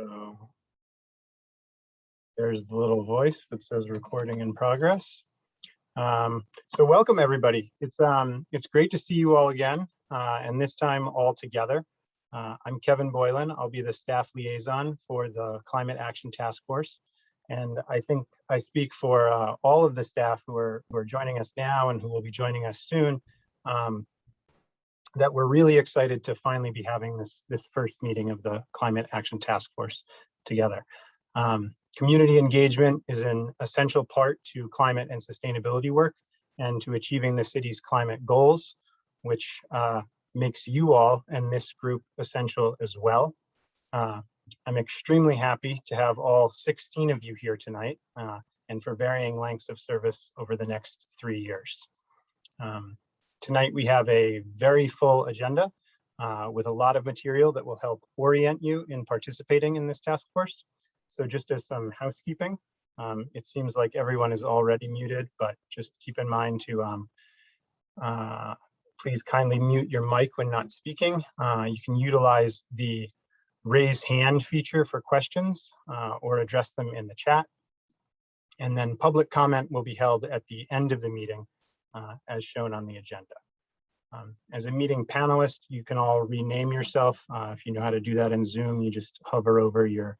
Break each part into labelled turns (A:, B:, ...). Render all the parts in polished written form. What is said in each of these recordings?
A: So there's the little voice that says recording in progress. So welcome everybody. It's great to see you all again, and this time all together. I'm Kevin Boylan. I'll be the staff liaison for the Climate Action Task Force. And I think I speak for all of the staff who are joining us now and who will be joining us soon, that we're really excited to finally be having this first meeting of the Climate Action Task Force together. Community engagement is an essential part to climate and sustainability work and to achieving the city's climate goals, which makes you all and this group essential as well. I'm extremely happy to have all 16 of you here tonight and for varying lengths of service over the next 3 years. Tonight we have a very full agenda with a lot of material that will help orient you in participating in this task force. So just as some housekeeping, it seems like everyone is already muted, but just keep in mind to please kindly mute your mic when not speaking. You can utilize the raise hand feature for questions or address them in the chat. And then public comment will be held at the end of the meeting as shown on the agenda. As a meeting panelist, you can all rename yourself. If you know how to do that in Zoom, you just hover over your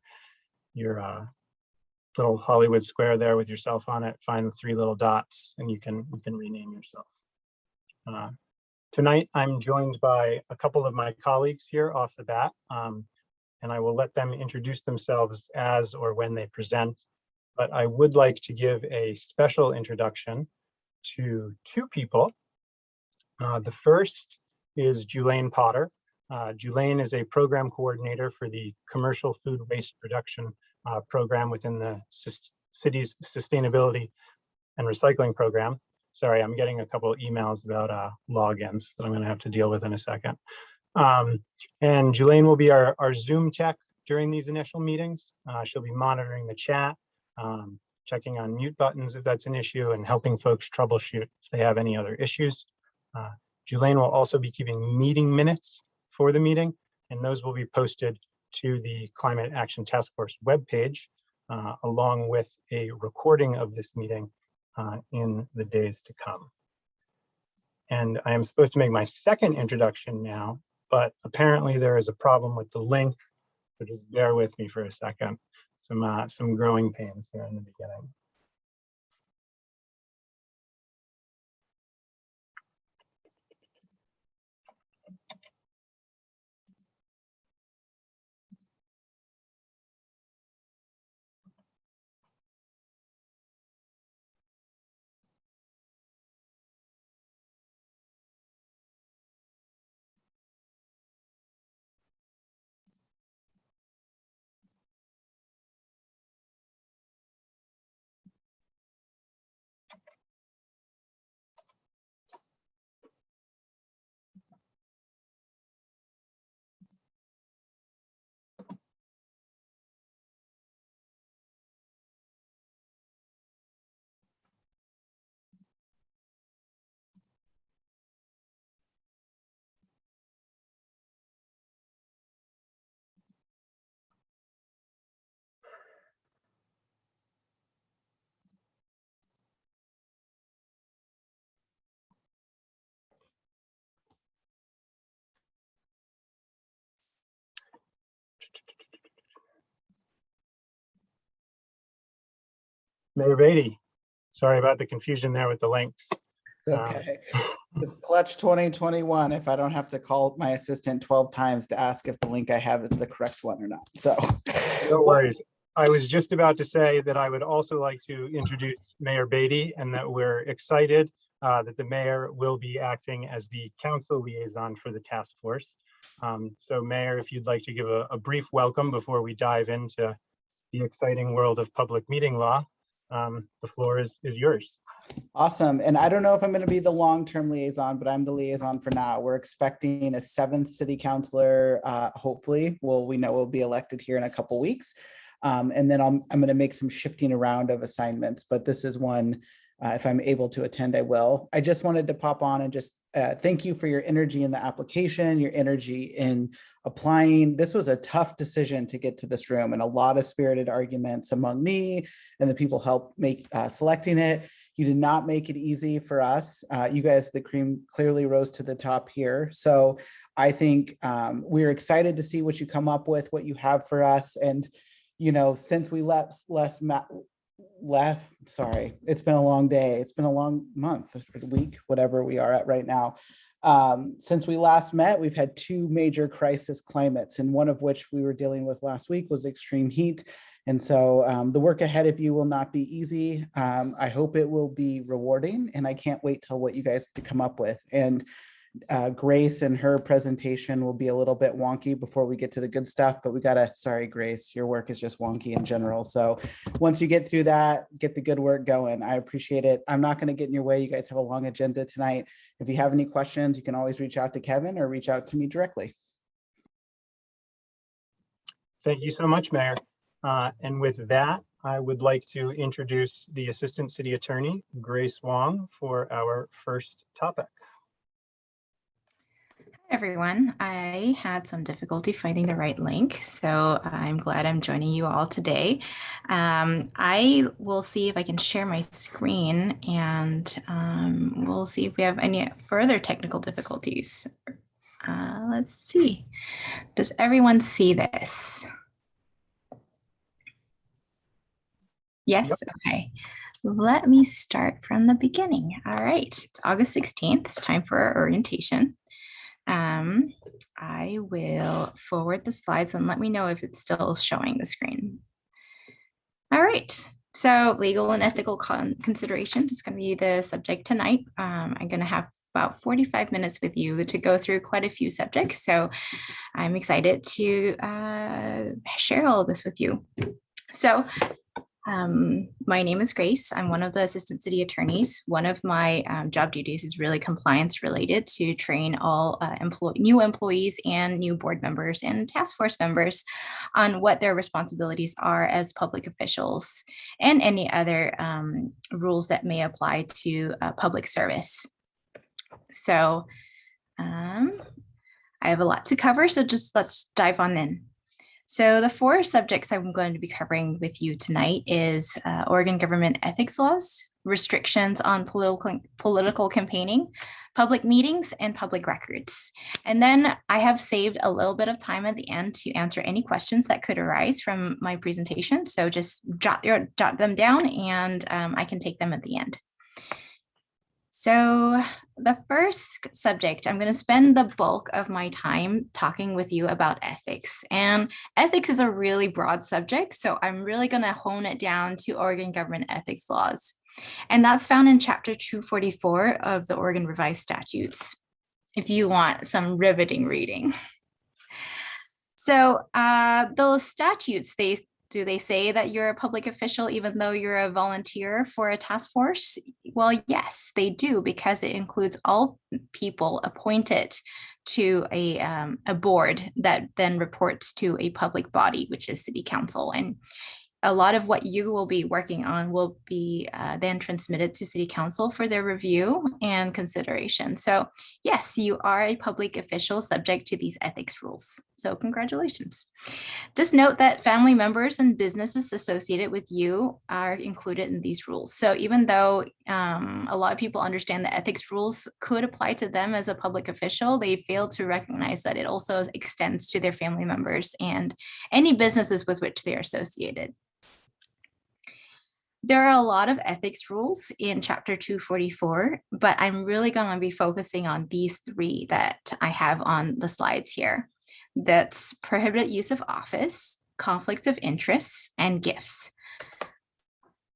A: little Hollywood square there with yourself on it, find the 3 little dots, and you can rename yourself. Tonight, I'm joined by a couple of my colleagues here off the bat, and I will let them introduce themselves as or when they present. But I would like to give a special introduction to 2 people. The first is Julaine Potter. Julaine is a program coordinator for the Commercial Food Waste Reduction program within the city's Sustainability and Recycling program. Sorry, I'm getting a couple of emails about logins that I'm going to have to deal with in a second. And Julaine will be our Zoom tech during these initial meetings. She'll be monitoring the chat, checking on mute buttons if that's an issue, and helping folks troubleshoot if they have any other issues. Julaine will also be keeping meeting minutes for the meeting, and those will be posted to the Climate Action Task Force webpage, along with a recording of this meeting in the days to come. And I am supposed to make my second introduction now, but apparently there is a problem with the link, so just bear with me for a second. Some growing pains here in the beginning. Mayor Beaty, sorry about the confusion there with the links.
B: Okay. It's clutch 2021 if I don't have to call my assistant 12 times to ask if the link I have is the correct one or not. So
A: no worries. I was just about to say that I would also like to introduce Mayor Beaty, and that we're excited that the mayor will be acting as the council liaison for the task force. So Mayor, if you'd like to give a brief welcome before we dive into the exciting world of public meeting law, the floor is yours.
B: Awesome. And I don't know if I'm going to be the long-term liaison, but I'm the liaison for now. We're expecting a 7th city councilor, hopefully. Well, we know we'll be elected here in a couple weeks. And then I'm going to make some shifting around of assignments, but this is one If I'm able to attend, I will. I just wanted to pop on and just thank you for your energy in the application, your energy in applying. This was a tough decision to get to this room, and a lot of spirited arguments among me and the people helped make selecting it. You did not make it easy for us. You guys, the cream clearly rose to the top here. So I think we're excited to see what you come up with, what you have for us. And, you know, since we sorry, it's been a long day. It's been a long month, week, whatever we are at right now. Since we last met, we've had two major crisis climates, and one of which we were dealing with last week was extreme heat. And so the work ahead of you will not be easy. I hope it will be rewarding, and I can't wait till what you guys to come up with. And Grace and her presentation will be a little bit wonky before we get to the good stuff, but we gotta, sorry, Grace, your work is just wonky in general. So once you get through that, get the good work going. I appreciate it. I'm not gonna get in your way. You guys have a long agenda tonight. If you have any questions, you can always reach out to Kevin or reach out to me directly.
A: Thank you so much, Mayor. And with that, I would like to introduce the Assistant City Attorney, Grace Wong, for our first topic.
C: Everyone, I had some difficulty finding the right link, so I'm glad I'm joining you all today. I will see if I can share my screen, and we'll see if we have any further technical difficulties. Let's see. Does everyone see this? Yes, yep. Okay. Let me start from the beginning. All right, it's August 16th. It's time for our orientation. I will forward the slides and let me know if it's still showing the screen. All right, so legal and ethical considerations is going to be the subject tonight. I'm going to have about 45 minutes with you to go through quite a few subjects, so I'm excited to share all of this with you. So my name is Grace. I'm one of the assistant city attorneys. One of my job duties is really compliance related to train all new employees and new board members and task force members on what their responsibilities are as public officials and any other rules that may apply to public service. So I have a lot to cover, so just let's dive on in. So the four subjects I'm going to be covering with you tonight is Oregon government ethics laws, restrictions on political campaigning, public meetings, and public records. And then I have saved a little bit of time at the end to answer any questions that could arise from my presentation. So just jot them down, and I can take them at the end. So the first subject, I'm going to spend the bulk of my time talking with you about ethics. And ethics is a really broad subject, so I'm really going to hone it down to Oregon government ethics laws. And that's found in Chapter 244 of the Oregon Revised Statutes, if you want some riveting reading. So those statutes, do they say that you're a public official even though you're a volunteer for a task force? Well, yes, they do, because it includes all people appointed to a board that then reports to a public body, which is City Council. And a lot of what you will be working on will be then transmitted to City Council for their review and consideration. So yes, you are a public official subject to these ethics rules. So congratulations. Just note that family members and businesses associated with you are included in these rules. So even though a lot of people understand the ethics rules could apply to them as a public official, they fail to recognize that it also extends to their family members and any businesses with which they are associated. There are a lot of ethics rules in Chapter 244, but I'm really going to be focusing on these three that I have on the slides here. That's prohibited use of office, conflicts of interests, and gifts.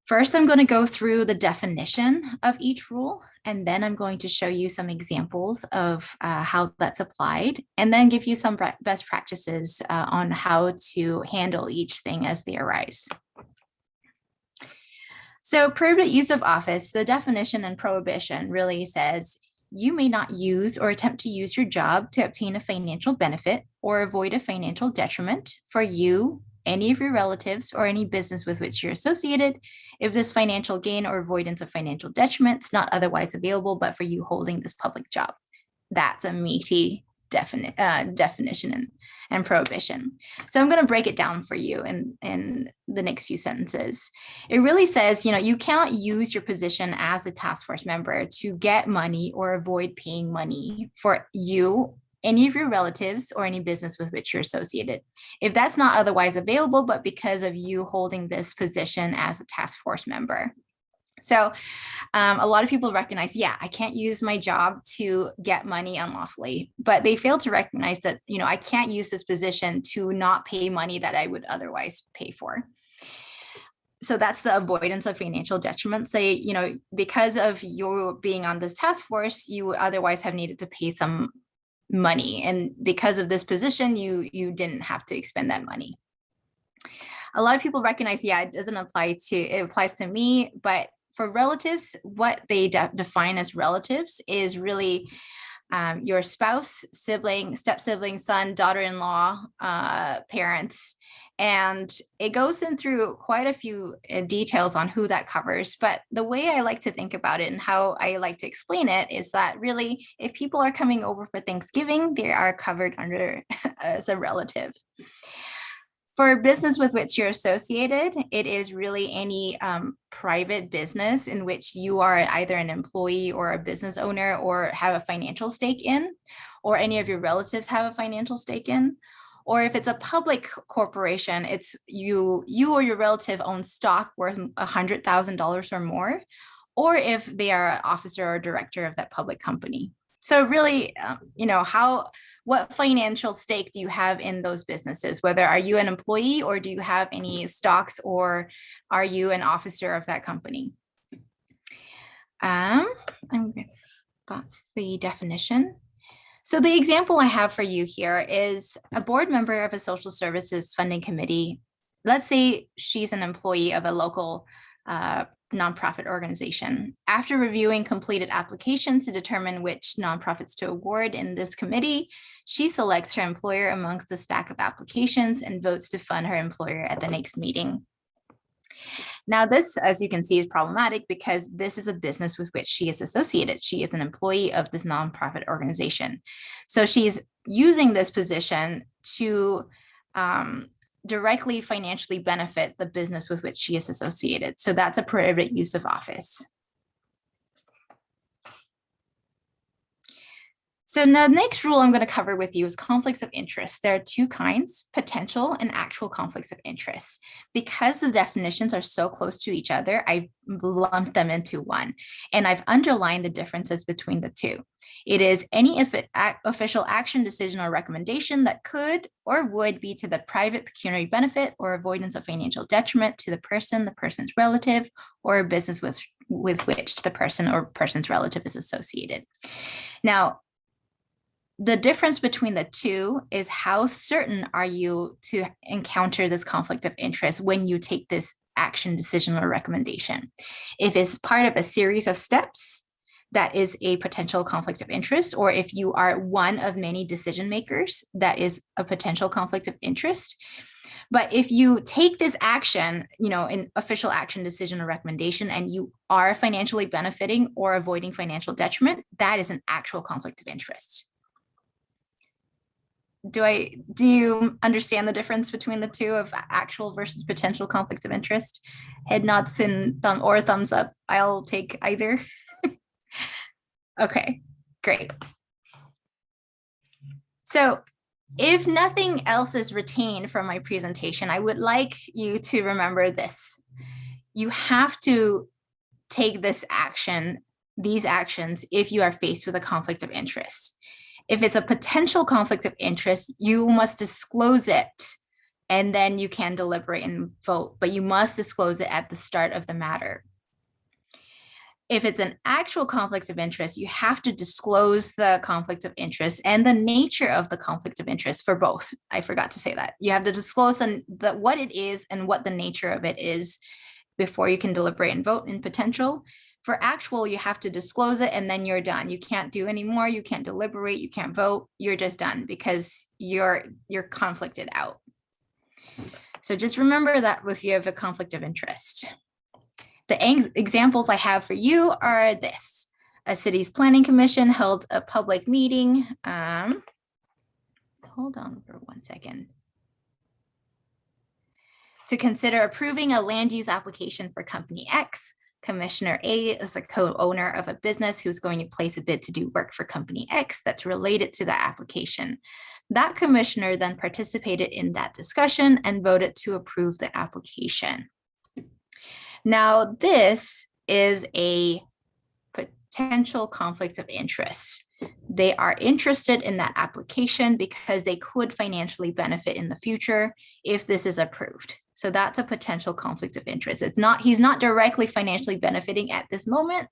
C: First, I'm going to go through the definition of each rule, and then I'm going to show you some examples of how that's applied, and then give you some best practices on how to handle each thing as they arise. So prohibited use of office, the definition and prohibition really says you may not use or attempt to use your job to obtain a financial benefit or avoid a financial detriment for you, any of your relatives, or any business with which you're associated, if this financial gain or avoidance of financial detriment is not otherwise available, but for you holding this public job. That's a meaty definition and prohibition. So I'm going to break it down for you in the next few sentences. It really says, you cannot use your position as a task force member to get money or avoid paying money for you, any of your relatives, or any business with which you're associated, if that's not otherwise available, but because of you holding this position as a task force member. So a lot of people recognize, I can't use my job to get money unlawfully, but they fail to recognize that, I can't use this position to not pay money that I would otherwise pay for. So that's the avoidance of financial detriment. Say, because of you being on this task force, you otherwise have needed to pay some money. And because of this position, you didn't have to expend that money. A lot of people recognize, it doesn't apply to, it applies to me, but for relatives, what they define as relatives is really your spouse, sibling, step-sibling, son, daughter-in-law, parents. And it goes in through quite a few details on who that covers. But the way I like to think about it and how I like to explain it is that really, if people are coming over for Thanksgiving, they are covered under as a relative. For business with which you're associated, it is really any private business in which you are either an employee or a business owner or have a financial stake in, or any of your relatives have a financial stake in. Or if it's a public corporation, it's you or your relative own stock worth $100,000 or more, or if they are an officer or director of that public company. So really, what financial stake do you have in those businesses? Whether are you an employee or do you have any stocks, or are you an officer of that company? That's the definition. So the example I have for you here is a board member of a social services funding committee. Let's say she's an employee of a local nonprofit organization. After reviewing completed applications to determine which nonprofits to award in this committee, she selects her employer amongst the stack of applications and votes to fund her employer at the next meeting. Now this, as you can see, is problematic because this is a business with which she is associated. She is an employee of this nonprofit organization. So she's using this position to directly financially benefit the business with which she is associated. So that's a prohibited use of office. So now the next rule I'm going to cover with you is conflicts of interest. There are two kinds, potential and actual conflicts of interest. Because the definitions are so close to each other, I've lumped them into one, and I've underlined the differences between the two. It is any official action, decision, or recommendation that could or would be to the private pecuniary benefit or avoidance of financial detriment to the person, the person's relative, or a business with which the person or person's relative is associated. Now, the difference between the two is how certain are you to encounter this conflict of interest when you take this action, decision, or recommendation. If it's part of a series of steps, that is a potential conflict of interest, or if you are one of many decision makers, that is a potential conflict of interest. But if you take this action, an official action, decision, or recommendation, and you are financially benefiting or avoiding financial detriment, that is an actual conflict of interest. Do you understand the difference between the two of actual versus potential conflict of interest? Head nods and thumbs up. I'll take either. Okay, great. So if nothing else is retained from my presentation, I would like you to remember this. You have to take this action, these actions, if you are faced with a conflict of interest. If it's a potential conflict of interest, you must disclose it, and then you can deliberate and vote, but you must disclose it at the start of the matter. If it's an actual conflict of interest, you have to disclose the conflict of interest and the nature of the conflict of interest for both. I forgot to say that. You have to disclose what it is and what the nature of it is before you can deliberate and vote in potential. For actual, you have to disclose it and then you're done. You can't do any more. You can't deliberate. You can't vote. You're just done because you're conflicted out. So just remember that if you have a conflict of interest. The examples I have for you are this. A city's planning commission held a public meeting. Hold on for 1 second. To consider approving a land use application for company X. Commissioner A is a co-owner of a business who's going to place a bid to do work for company X that's related to that application. That commissioner then participated in that discussion and voted to approve the application. Now, this is a potential conflict of interest. They are interested in that application because they could financially benefit in the future if this is approved. So that's a potential conflict of interest. He's not directly financially benefiting at this moment,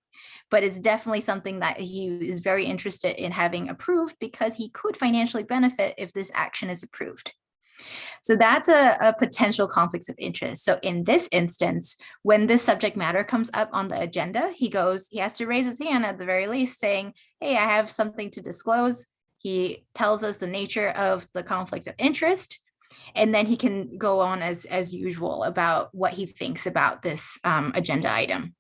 C: but it's definitely something that he is very interested in having approved because he could financially benefit if this action is approved. So that's a potential conflict of interest. So in this instance, when this subject matter comes up on the agenda, he has to raise his hand at the very least saying, hey, I have something to disclose. He tells us the nature of the conflict of interest, and then he can go on as usual about what he thinks about this agenda item.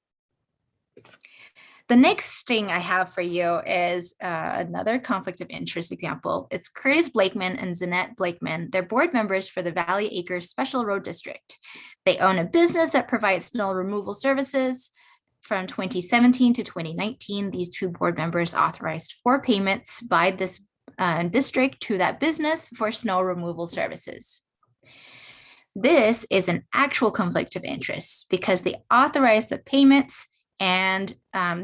C: The next thing I have for you is another conflict of interest example. It's Curtis Blakeman and Zanette Blakeman. They're board members for the Valley Acres Special Road District. They own a business that provides snow removal services. From 2017 to 2019, these two board members authorized 4 payments by this district to that business for snow removal services. This is an actual conflict of interest because they authorized the payments and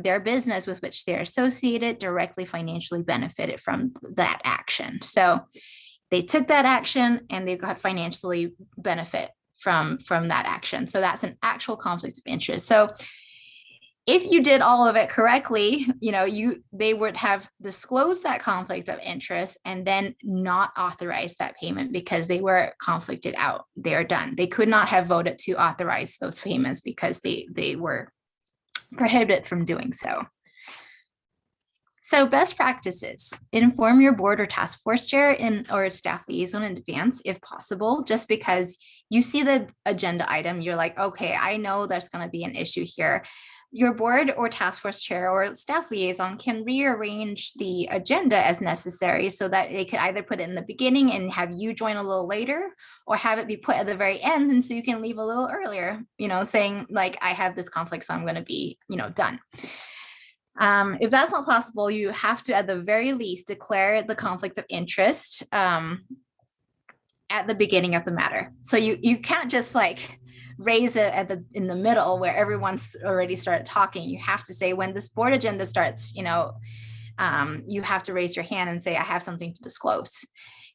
C: their business with which they're associated directly financially benefited from that action. So they took that action and they got financially benefit from that action. So that's an actual conflict of interest. So if you did all of it correctly, they would have disclosed that conflict of interest and then not authorized that payment because they were conflicted out. They are done. They could not have voted to authorize those payments because they were prohibited from doing so. So best practices: inform your board or task force chair or staff liaison in advance if possible. Just because you see the agenda item, you're like, okay, I know there's going to be an issue here. Your board or task force chair or staff liaison can rearrange the agenda as necessary so that they could either put it in the beginning and have you join a little later, or have it be put at the very end, and so you can leave a little earlier, saying like, I have this conflict, so I'm going to be, done. If that's not possible, you have to, at the very least, declare the conflict of interest at the beginning of the matter. So you can't just like raise it in the middle where everyone's already started talking. You have to say, when this board agenda starts, you have to raise your hand and say, I have something to disclose.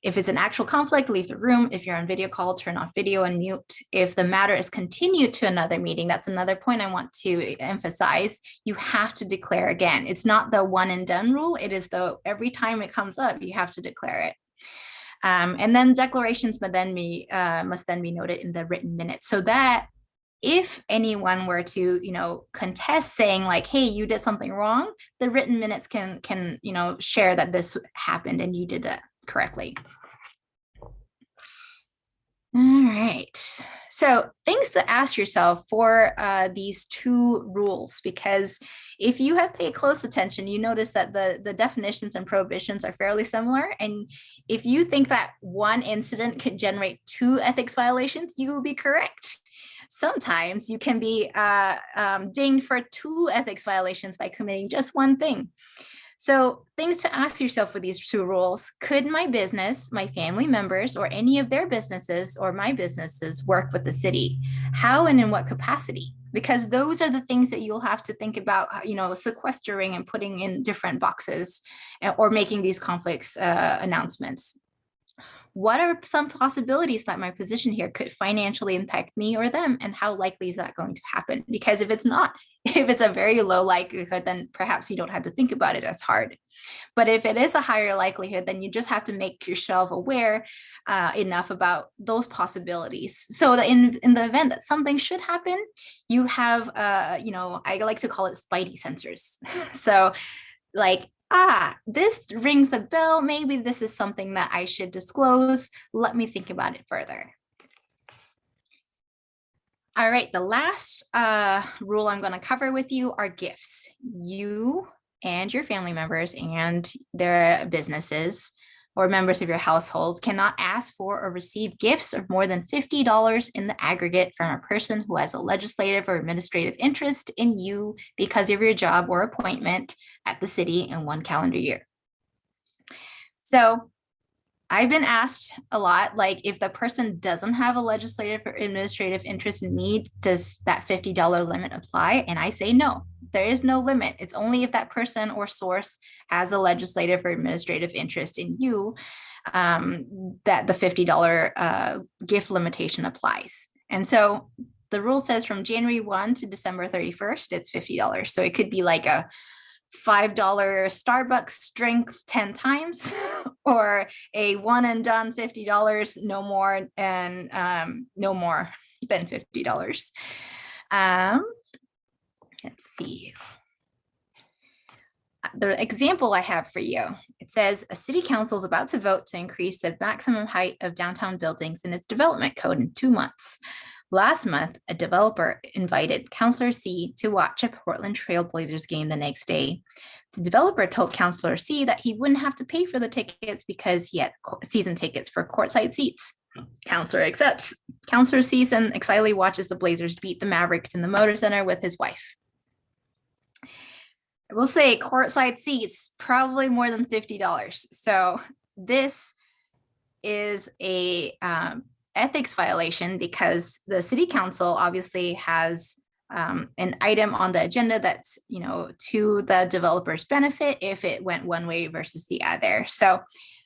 C: If it's an actual conflict, leave the room. If you're on video call, turn off video and mute. If the matter is continued to another meeting, that's another point I want to emphasize. You have to declare again. It's not the one and done rule. It is every time it comes up, you have to declare it. And then declarations must then be noted in the written minutes, so that if anyone were to, contest saying like, hey, you did something wrong, the written minutes can share that this happened and you did that correctly. All right. So things to ask yourself for these 2 rules, because if you have paid close attention, you notice that the definitions and prohibitions are fairly similar. And if you think that one incident could generate 2 ethics violations, you will be correct. Sometimes you can be dinged for 2 ethics violations by committing just one thing. So things to ask yourself for these 2 rules: could my business, my family members, or any of their businesses or my businesses work with the city? How and in what capacity? Because those are the things that you'll have to think about, sequestering and putting in different boxes or making these conflicts announcements. What are some possibilities that my position here could financially impact me or them, and how likely is that going to happen? Because if it's a very low likelihood, then perhaps you don't have to think about it as hard. But if it is a higher likelihood, then you just have to make yourself aware enough about those possibilities, so that in the event that something should happen, you have, I like to call it spidey sensors. So like, this rings a bell. Maybe this is something that I should disclose. Let me think about it further. All right, the last rule I'm going to cover with you are gifts. You and your family members and their businesses or members of your household cannot ask for or receive gifts of more than $50 in the aggregate from a person who has a legislative or administrative interest in you because of your job or appointment at the city in one calendar year. So I've been asked a lot, like if the person doesn't have a legislative or administrative interest in me, does that $50 limit apply? And I say no, there is no limit. It's only if that person or source has a legislative or administrative interest in you that the $50 gift limitation applies. And so the rule says from January 1 to December 31st, it's $50. So it could be like a $5 Starbucks drink 10 times or a one and done $50, no more and no more than $50. Let's see. The example I have for you, it says a city council is about to vote to increase the maximum height of downtown buildings in its development code in 2 months. Last month, a developer invited Councilor C to watch a Portland Trail Blazers game the next day. The developer told Councilor C that he wouldn't have to pay for the tickets because he had season tickets for courtside seats. Councilor accepts. Councilor C excitedly watches the Blazers beat the Mavericks in the Motor Center with his wife. I will say courtside seats, probably more than $50. So this is a ethics violation because the city council obviously has an item on the agenda that's, to the developer's benefit if it went one way versus the other. So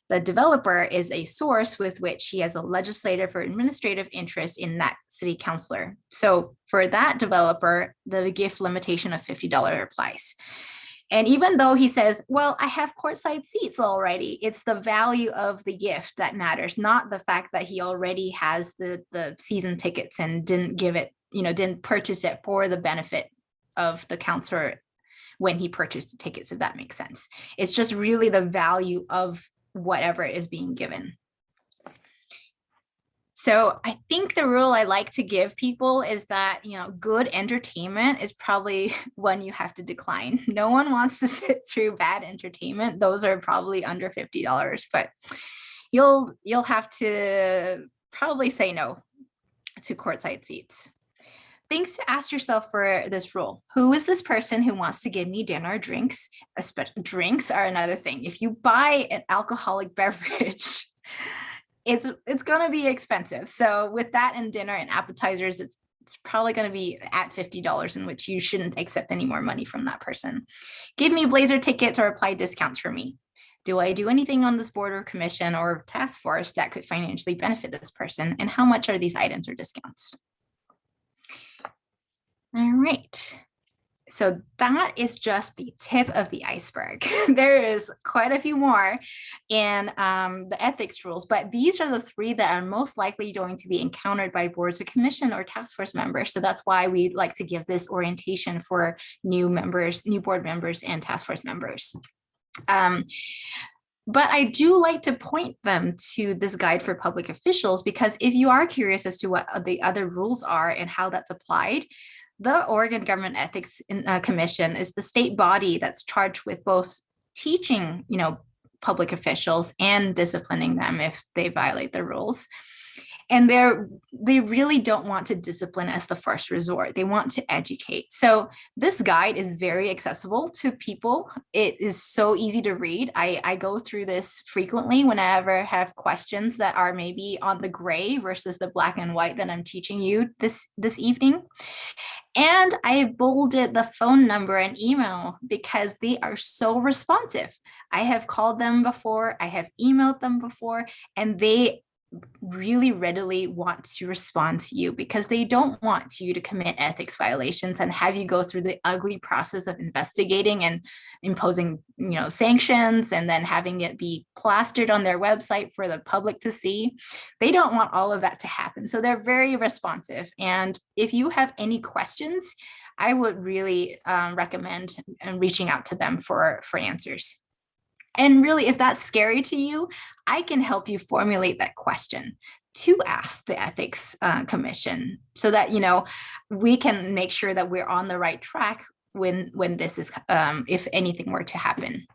C: the developer is a source with which he has a legislative or administrative interest in that city councilor. So for that developer, the gift limitation of $50 applies. And even though he says, well, I have courtside seats already, it's the value of the gift that matters, not the fact that he already has the season tickets and didn't give it, didn't purchase it for the benefit of the counselor when he purchased the tickets, if that makes sense. It's just really the value of whatever is being given. So I think the rule I like to give people is that, good entertainment is probably one you have to decline. No one wants to sit through bad entertainment. Those are probably under $50, but you'll have to probably say no to courtside seats. Things to ask yourself for this rule. Who is this person who wants to give me dinner or drinks? Drinks are another thing. If you buy an alcoholic beverage, it's going to be expensive. So with that and dinner and appetizers, it's probably going to be at $50, in which you shouldn't accept any more money from that person. Give me Blazer tickets or apply discounts for me. Do I do anything on this board or commission or task force that could financially benefit this person? And how much are these items or discounts? All right. So that is just the tip of the iceberg. There is quite a few more in the ethics rules, but these are the 3 that are most likely going to be encountered by boards or commission or task force members. So that's why we like to give this orientation for new members, new board members and task force members. But I do like to point them to this guide for public officials, because if you are curious as to what the other rules are and how that's applied, the Oregon Government Ethics Commission is the state body that's charged with both teaching, public officials and disciplining them if they violate the rules. And they really don't want to discipline as the first resort. They want to educate. So this guide is very accessible to people. It is so easy to read. I go through this frequently whenever I have questions that are maybe on the gray versus the black and white that I'm teaching you this evening. And I bolded the phone number and email because they are so responsive. I have called them before, I have emailed them before, and they really readily want to respond to you because they don't want you to commit ethics violations and have you go through the ugly process of investigating and imposing, sanctions and then having it be plastered on their website for the public to see. They don't want all of that to happen. So they're very responsive. And if you have any questions, I would really recommend reaching out to them for answers. And really, if that's scary to you, I can help you formulate that question. to ask the ethics commission so that, we can make sure that we're on the right track when this is, if anything were to happen.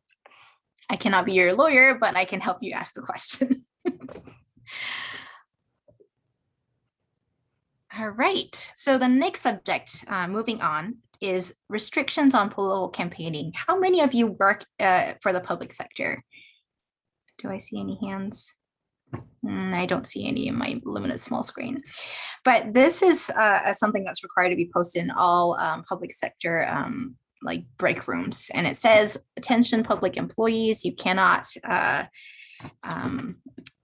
C: I cannot be your lawyer, but I can help you ask the question. All right, so the next subject, moving on, is restrictions on political campaigning. How many of you work for the public sector? Do I see any hands? I don't see any in my limited small screen. But this is something that's required to be posted in all public sector like break rooms. And it says, attention public employees, you cannot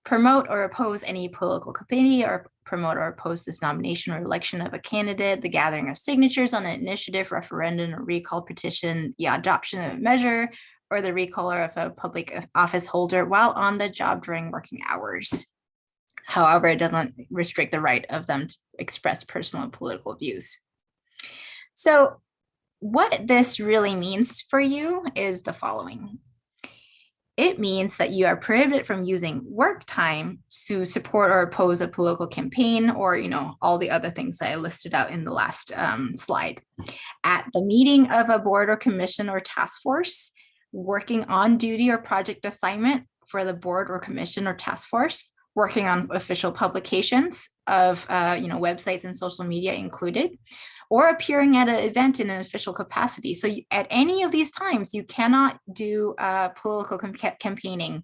C: promote or oppose any political committee or promote or oppose this nomination or election of a candidate, the gathering of signatures on an initiative, referendum, or recall petition, the adoption of a measure, or the recall of a public office holder while on the job during working hours. However, it doesn't restrict the right of them to express personal and political views. So what this really means for you is the following. It means that you are prohibited from using work time to support or oppose a political campaign or, all the other things that I listed out in the last slide. At the meeting of a board or commission or task force, working on duty or project assignment for the board or commission or task force, working on official publications of, websites and social media included, or appearing at an event in an official capacity. So at any of these times, you cannot do political campaigning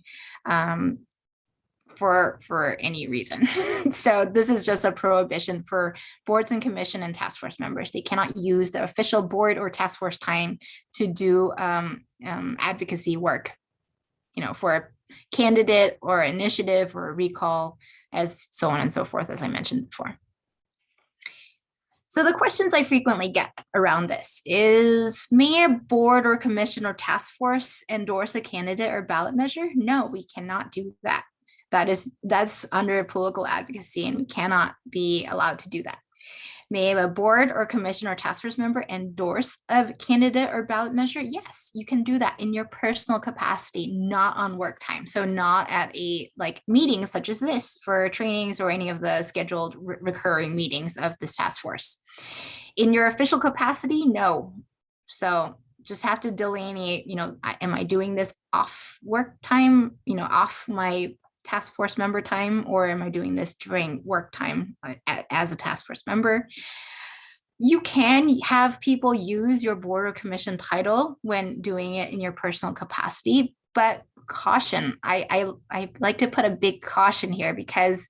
C: for any reason. So this is just a prohibition for boards and commission and task force members. They cannot use the official board or task force time to do advocacy work, for a candidate or initiative or a recall, as so on and so forth, as I mentioned before. So the questions I frequently get around this is, may a board or commission or task force endorse a candidate or ballot measure? No, we cannot do that. That's under political advocacy, and we cannot be allowed to do that. May a board or commission or task force member endorse a candidate or ballot measure? Yes, you can do that in your personal capacity, not on work time. So not at a meeting such as this for trainings or any of the scheduled recurring meetings of this task force. In your official capacity, no. So just have to delineate, am I doing this off work time, off my task force member time, or am I doing this during work time as a task force member? You can have people use your board or commission title when doing it in your personal capacity, but caution, I like to put a big caution here, because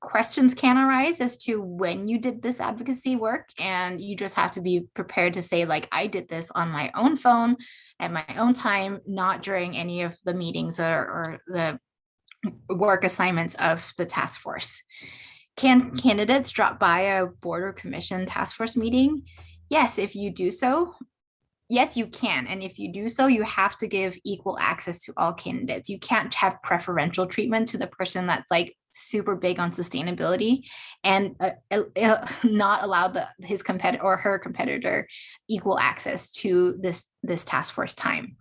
C: questions can arise as to when you did this advocacy work, and you just have to be prepared to say, I did this on my own phone at my own time, not during any of the meetings or the work assignments of the task force. Can candidates drop by a board or commission task force meeting? Yes, if you do so, yes, you can. And if you do so, you have to give equal access to all candidates. You can't have preferential treatment to the person that's super big on sustainability and not allow his competitor or her competitor equal access to this task force time.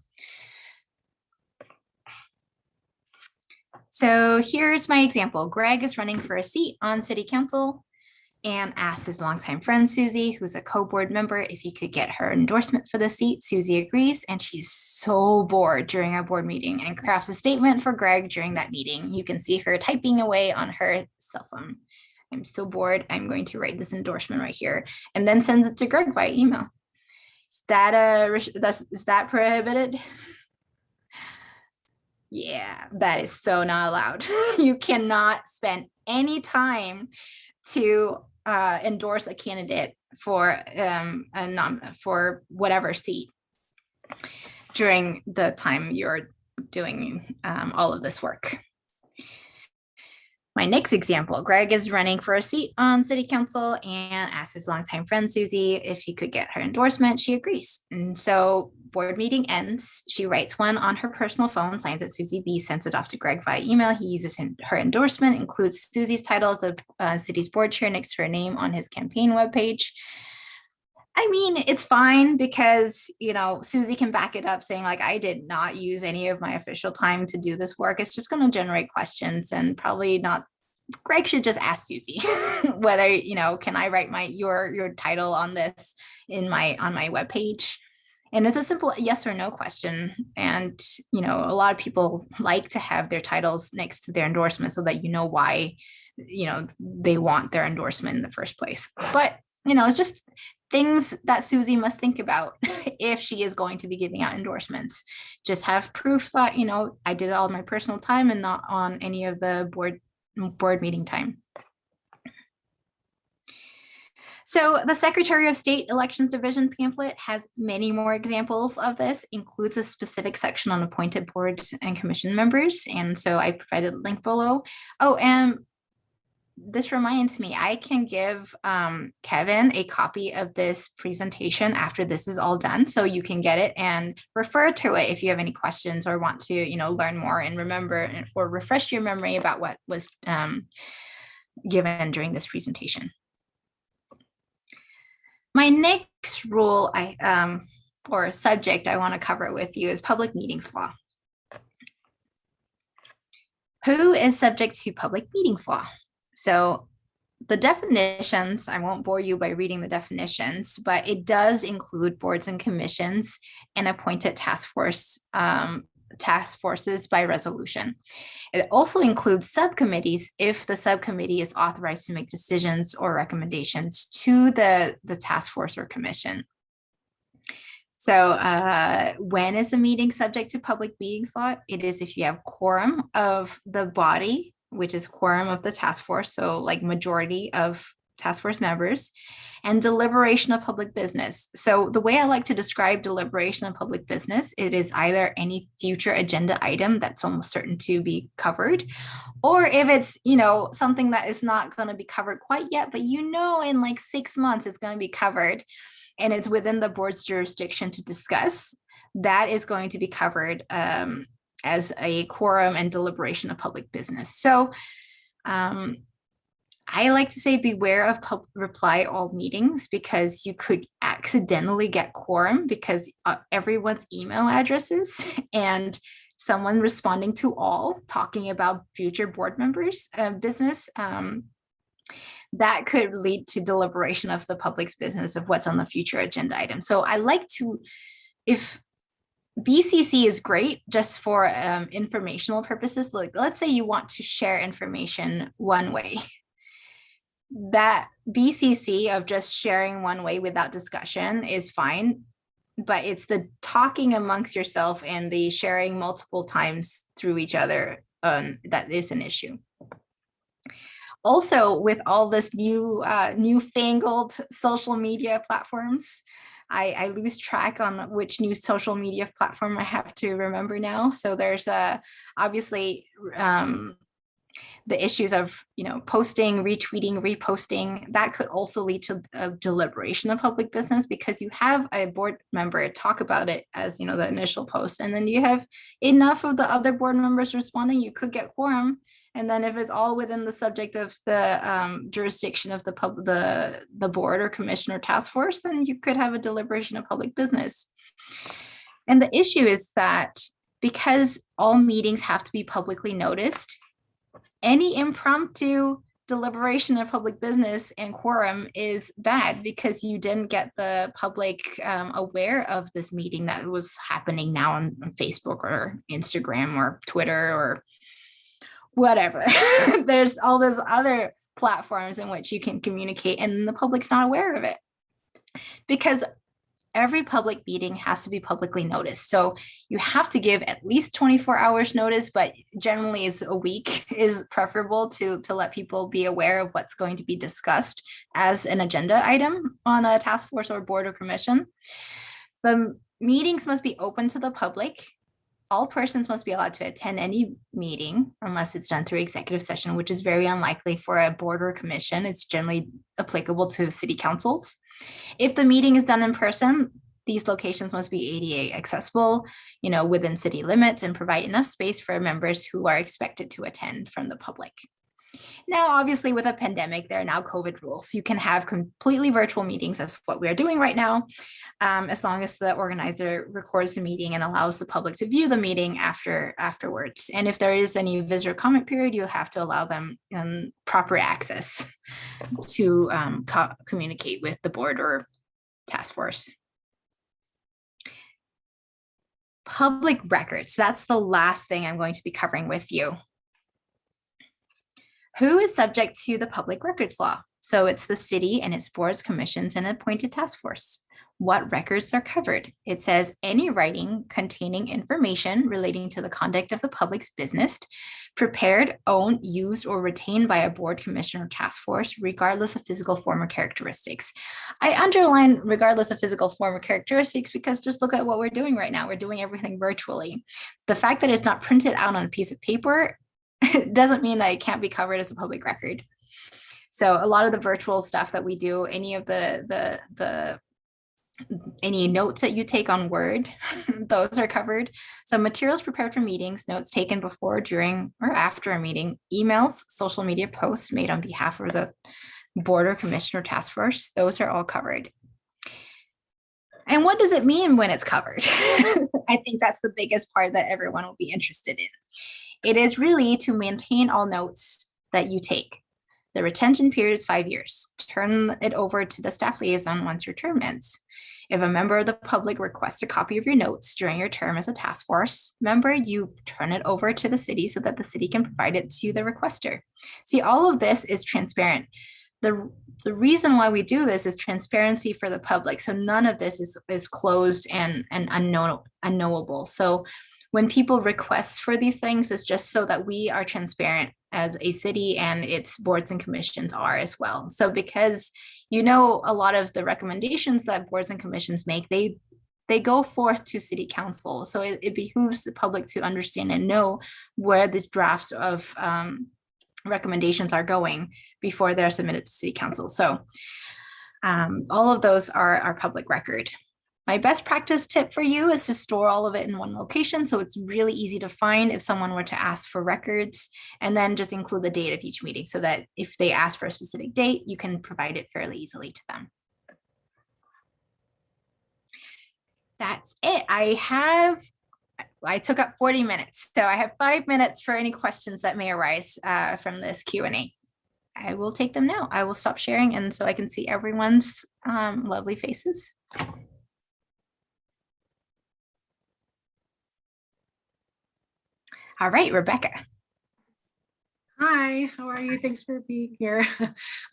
C: So here's my example. Greg is running for a seat on city council and asks his longtime friend, Susie, who's a co-board member, if he could get her endorsement for the seat. Susie agrees, and she's so bored during our board meeting and crafts a statement for Greg during that meeting. You can see her typing away on her cell phone. I'm so bored, I'm going to write this endorsement right here, and then sends it to Greg by email. Is that prohibited? Yeah, that is so not allowed. You cannot spend any time to endorse a candidate for for whatever seat during the time you're doing all of this work. My next example, Greg is running for a seat on city council and asks his longtime friend Susie if he could get her endorsement. She agrees. And so board meeting ends. She writes one on her personal phone, signs it Susie B, sends it off to Greg via email. He uses her endorsement, includes Susie's title as the city's board chair next to her name on his campaign webpage. I mean, it's fine because, Susie can back it up saying I did not use any of my official time to do this work. It's just going to generate questions and probably not Greg should just ask Susie whether, can I write your title on this on my webpage? And it's a simple yes or no question. And, a lot of people like to have their titles next to their endorsement so that why, they want their endorsement in the first place. But, it's just things that Susie must think about if she is going to be giving out endorsements. Just have proof that, I did it all in my personal time and not on any of the board meeting time. So the Secretary of State Elections Division pamphlet has many more examples of this, includes a specific section on appointed boards and commission members. And so I provided a link below. Oh, and this reminds me, I can give Kevin a copy of this presentation after this is all done, so you can get it and refer to it if you have any questions or want to, learn more and remember or refresh your memory about what was given during this presentation. My next rule or subject I want to cover with you is public meetings law. Who is subject to public meetings law? So the definitions, I won't bore you by reading the definitions, but it does include boards and commissions and appointed task forces by resolution. It also includes subcommittees if the subcommittee is authorized to make decisions or recommendations to the task force or commission. So when is a meeting subject to public meetings law? It is if you have quorum of the body, which is quorum of the task force, so like majority of task force members, and deliberation of public business. So the way I like to describe deliberation of public business, it is either any future agenda item that's almost certain to be covered, or if it's, something that is not going to be covered quite yet, but in like 6 months it's going to be covered and it's within the board's jurisdiction to discuss, that is going to be covered as a quorum and deliberation of public business. So I like to say beware of reply all meetings, because you could accidentally get quorum because everyone's email addresses and someone responding to all talking about future board members' business. That could lead to deliberation of the public's business of what's on the future agenda item. So I like to, if BCC is great just for informational purposes. Like, let's say you want to share information one way. That BCC of just sharing one way without discussion is fine, but it's the talking amongst yourself and the sharing multiple times through each other that is an issue. Also, with all this newfangled social media platforms, I lose track on which new social media platform I have to remember now. So there's obviously the issues of posting, retweeting, reposting. That could also lead to a deliberation of public business, because you have a board member talk about it as the initial post, and then you have enough of the other board members responding. You could get quorum. And then if it's all within the subject of the jurisdiction of the board or commission or task force, then you could have a deliberation of public business. And the issue is that because all meetings have to be publicly noticed, any impromptu deliberation of public business and quorum is bad, because you didn't get the public aware of this meeting that was happening now on Facebook or Instagram or Twitter or whatever. There's all those other platforms in which you can communicate and the public's not aware of it, because every public meeting has to be publicly noticed. So you have to give at least 24 hours notice, but generally is a week is preferable to let people be aware of what's going to be discussed as an agenda item on a task force or board or commission. The meetings must be open to the public. All persons must be allowed to attend any meeting unless it's done through executive session, which is very unlikely for a board or commission. It's generally applicable to city councils. If the meeting is done in person, these locations must be ADA accessible, within city limits, and provide enough space for members who are expected to attend from the public. Now, obviously, with a pandemic, there are now COVID rules. You can have completely virtual meetings. That's what we are doing right now, as long as the organizer records the meeting and allows the public to view the meeting afterwards. And if there is any visitor comment period, you have to allow them proper access to communicate with the board or task force. Public records. That's the last thing I'm going to be covering with you. Who is subject to the public records law? So it's the city and its boards, commissions, and appointed task force. What records are covered? It says any writing containing information relating to the conduct of the public's business, prepared, owned, used, or retained by a board, commission, or task force, regardless of physical form or characteristics. I underline regardless of physical form or characteristics because just look at what we're doing right now. We're doing everything virtually. The fact that it's not printed out on a piece of paper doesn't mean that it can't be covered as a public record. So a lot of the virtual stuff that we do, any of any notes that you take on Word, those are covered. So materials prepared for meetings, notes taken before, during, or after a meeting, emails, social media posts made on behalf of the board or commission or task force, those are all covered. And what does it mean when it's covered? I think that's the biggest part that everyone will be interested in. It is really to maintain all notes that you take. The retention period is 5 years. Turn it over to the staff liaison once your term ends. If a member of the public requests a copy of your notes during your term as a task force member, you turn it over to the city so that the city can provide it to the requester. See, all of this is transparent. The reason why we do this is transparency for the public. So none of this is closed and unknowable. So when people request for these things, it's just so that we are transparent as a city and its boards and commissions are as well. So because a lot of the recommendations that boards and commissions make, they go forth to city council. So it behooves the public to understand and know where the drafts of recommendations are going before they're submitted to city council. So all of those are public record. My best practice tip for you is to store all of it in one location so it's really easy to find if someone were to ask for records, and then just include the date of each meeting so that if they ask for a specific date, you can provide it fairly easily to them. That's it. I took up 40 minutes, so I have 5 minutes for any questions that may arise from this Q&A. I will take them now. I will stop sharing and so I can see everyone's lovely faces. All right, Rebecca.
D: Hi, how are you? Thanks for being here.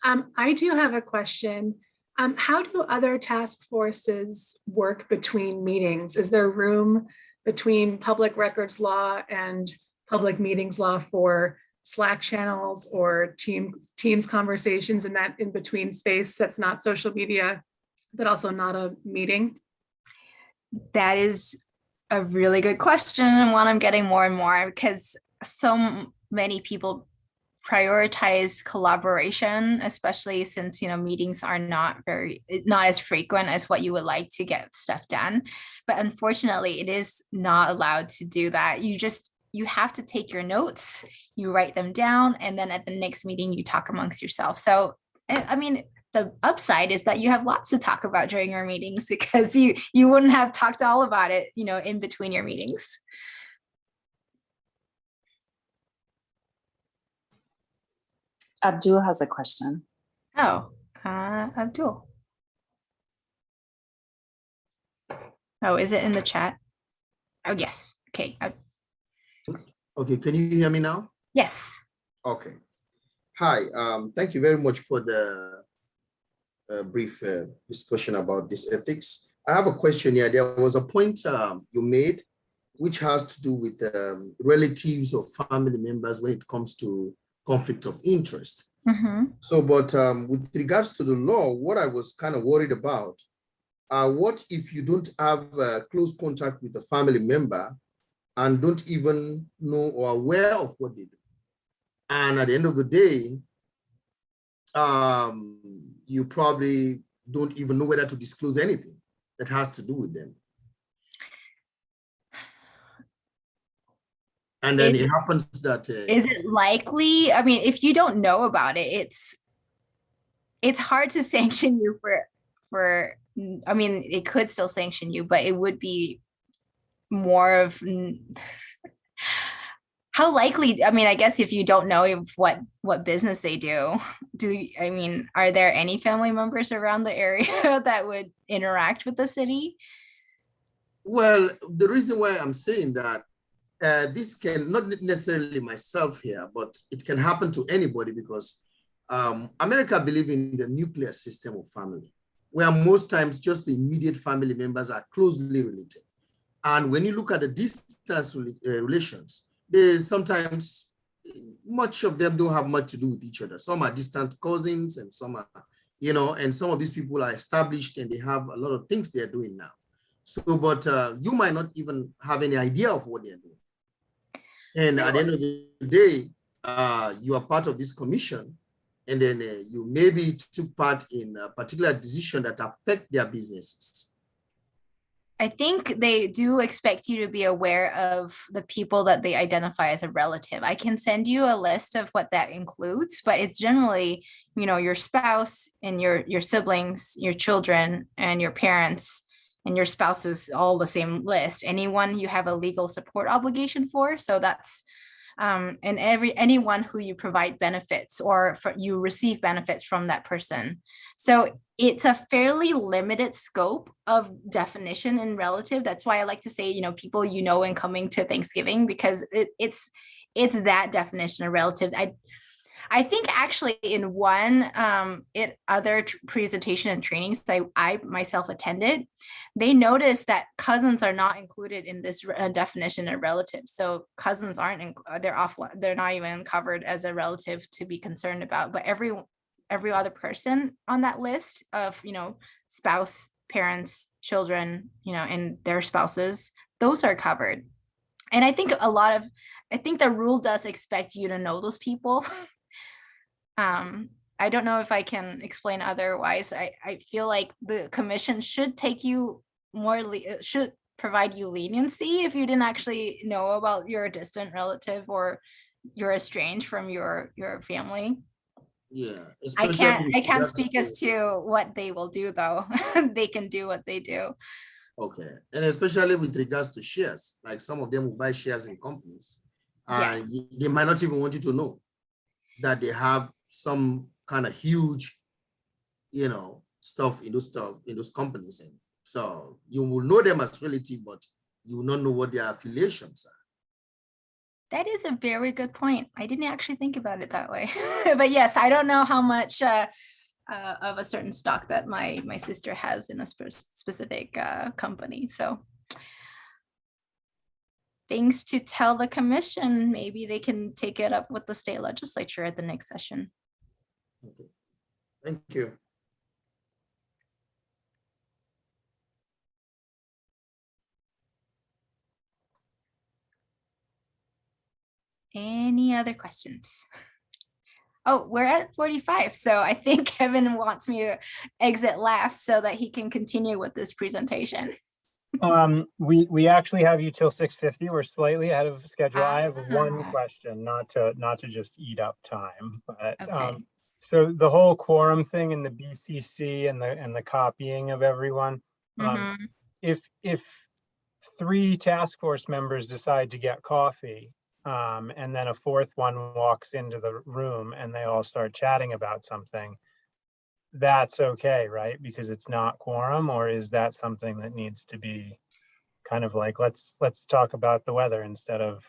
D: I do have a question. How do other task forces work between meetings? Is there room between public records law and public meetings law for Slack channels or Teams conversations in that in between space that's not social media, but also not a meeting?
C: That is a really good question, and one I'm getting more and more because so many people prioritize collaboration, especially since meetings are not as frequent as what you would like to get stuff done. But unfortunately, it is not allowed to do that. You have to take your notes, you write them down, and then at the next meeting you talk amongst yourself. So I mean, the upside is that you have lots to talk about during your meetings because you wouldn't have talked all about it, in between your meetings.
E: Abdul has a question.
C: Oh, Abdul. Oh, is it in the chat? Oh, yes. Okay.
F: Okay, can you hear me now?
C: Yes.
F: Okay. Hi, thank you very much for the brief discussion about this ethics. I have a question here. There was a point you made which has to do with relatives or family members when it comes to conflict of interest.
C: Mm-hmm.
F: So, but with regards to the law, what I was kind of worried about, what if you don't have close contact with a family member and don't even know or aware of what they do? And at the end of the day, you probably don't even know whether to disclose anything that has to do with them. And then it happens that
C: Is it likely? I mean, if you don't know about it, it's hard to sanction you for. I mean, it could still sanction you, but it would be more of how likely. I mean, I guess if you don't know if what business they do, I mean, are there any family members around the area that would interact with the city?
F: well, the reason why I'm saying that this can not necessarily myself here, but it can happen to anybody because America believes in the nuclear system of family, where most times just the immediate family members are closely related. And when you look at the distance relations, there's sometimes much of them don't have much to do with each other. Some are distant cousins and some are, and some of these people are established and they have a lot of things they're doing now. So, but you might not even have any idea of what they're doing. And at the end of the day, you are part of this commission, and then you maybe took part in a particular decision that affect their businesses.
C: I think they do expect you to be aware of the people that they identify as a relative. I can send you a list of what that includes, but it's generally, your spouse and your siblings, your children and your parents and your spouse is all the same list. Anyone you have a legal support obligation for. So that's and anyone who you provide benefits or you receive benefits from that person. So it's a fairly limited scope of definition and relative. That's why I like to say, people and coming to Thanksgiving, because it's that definition of relative. I think actually in one other presentation and trainings I myself attended, they noticed that cousins are not included in this definition of relative. So cousins they're not even covered as a relative to be concerned about. But every other person on that list of spouse, parents, children, and their spouses, those are covered. And I think the rule does expect you to know those people. I don't know if I can explain otherwise. I feel like the commission should take you should provide you leniency if you didn't actually know about your distant relative or you're estranged from your family.
F: Yeah.
C: I can't speak as to what they will do though. They can do what they do.
F: Okay. And especially with regards to shares, like some of them will buy shares in companies and they might not even want you to know that they have some kind of huge, stuff in those companies. And so you will know them as relative, but you will not know what their affiliations are.
C: That is a very good point. I didn't actually think about it that way. But yes, I don't know how much of a certain stock that my sister has in a specific company. So things to tell the commission. Maybe they can take it up with the state legislature at the next session.
F: Okay. Thank you.
C: Any other questions? Oh, we're at 45. So I think Kevin wants me to exit last so that he can continue with this presentation.
A: We actually have you till 6:50. We're slightly ahead of schedule. I have one question, not to just eat up time, but
C: Okay.
A: so the whole quorum thing in the BCC and the copying of everyone. If 3 task force members decide to get coffee, and then a 4th one walks into the room and they all start chatting about something, that's okay, right? Because it's not quorum, or is that something that needs to be kind of like, let's talk about the weather instead of,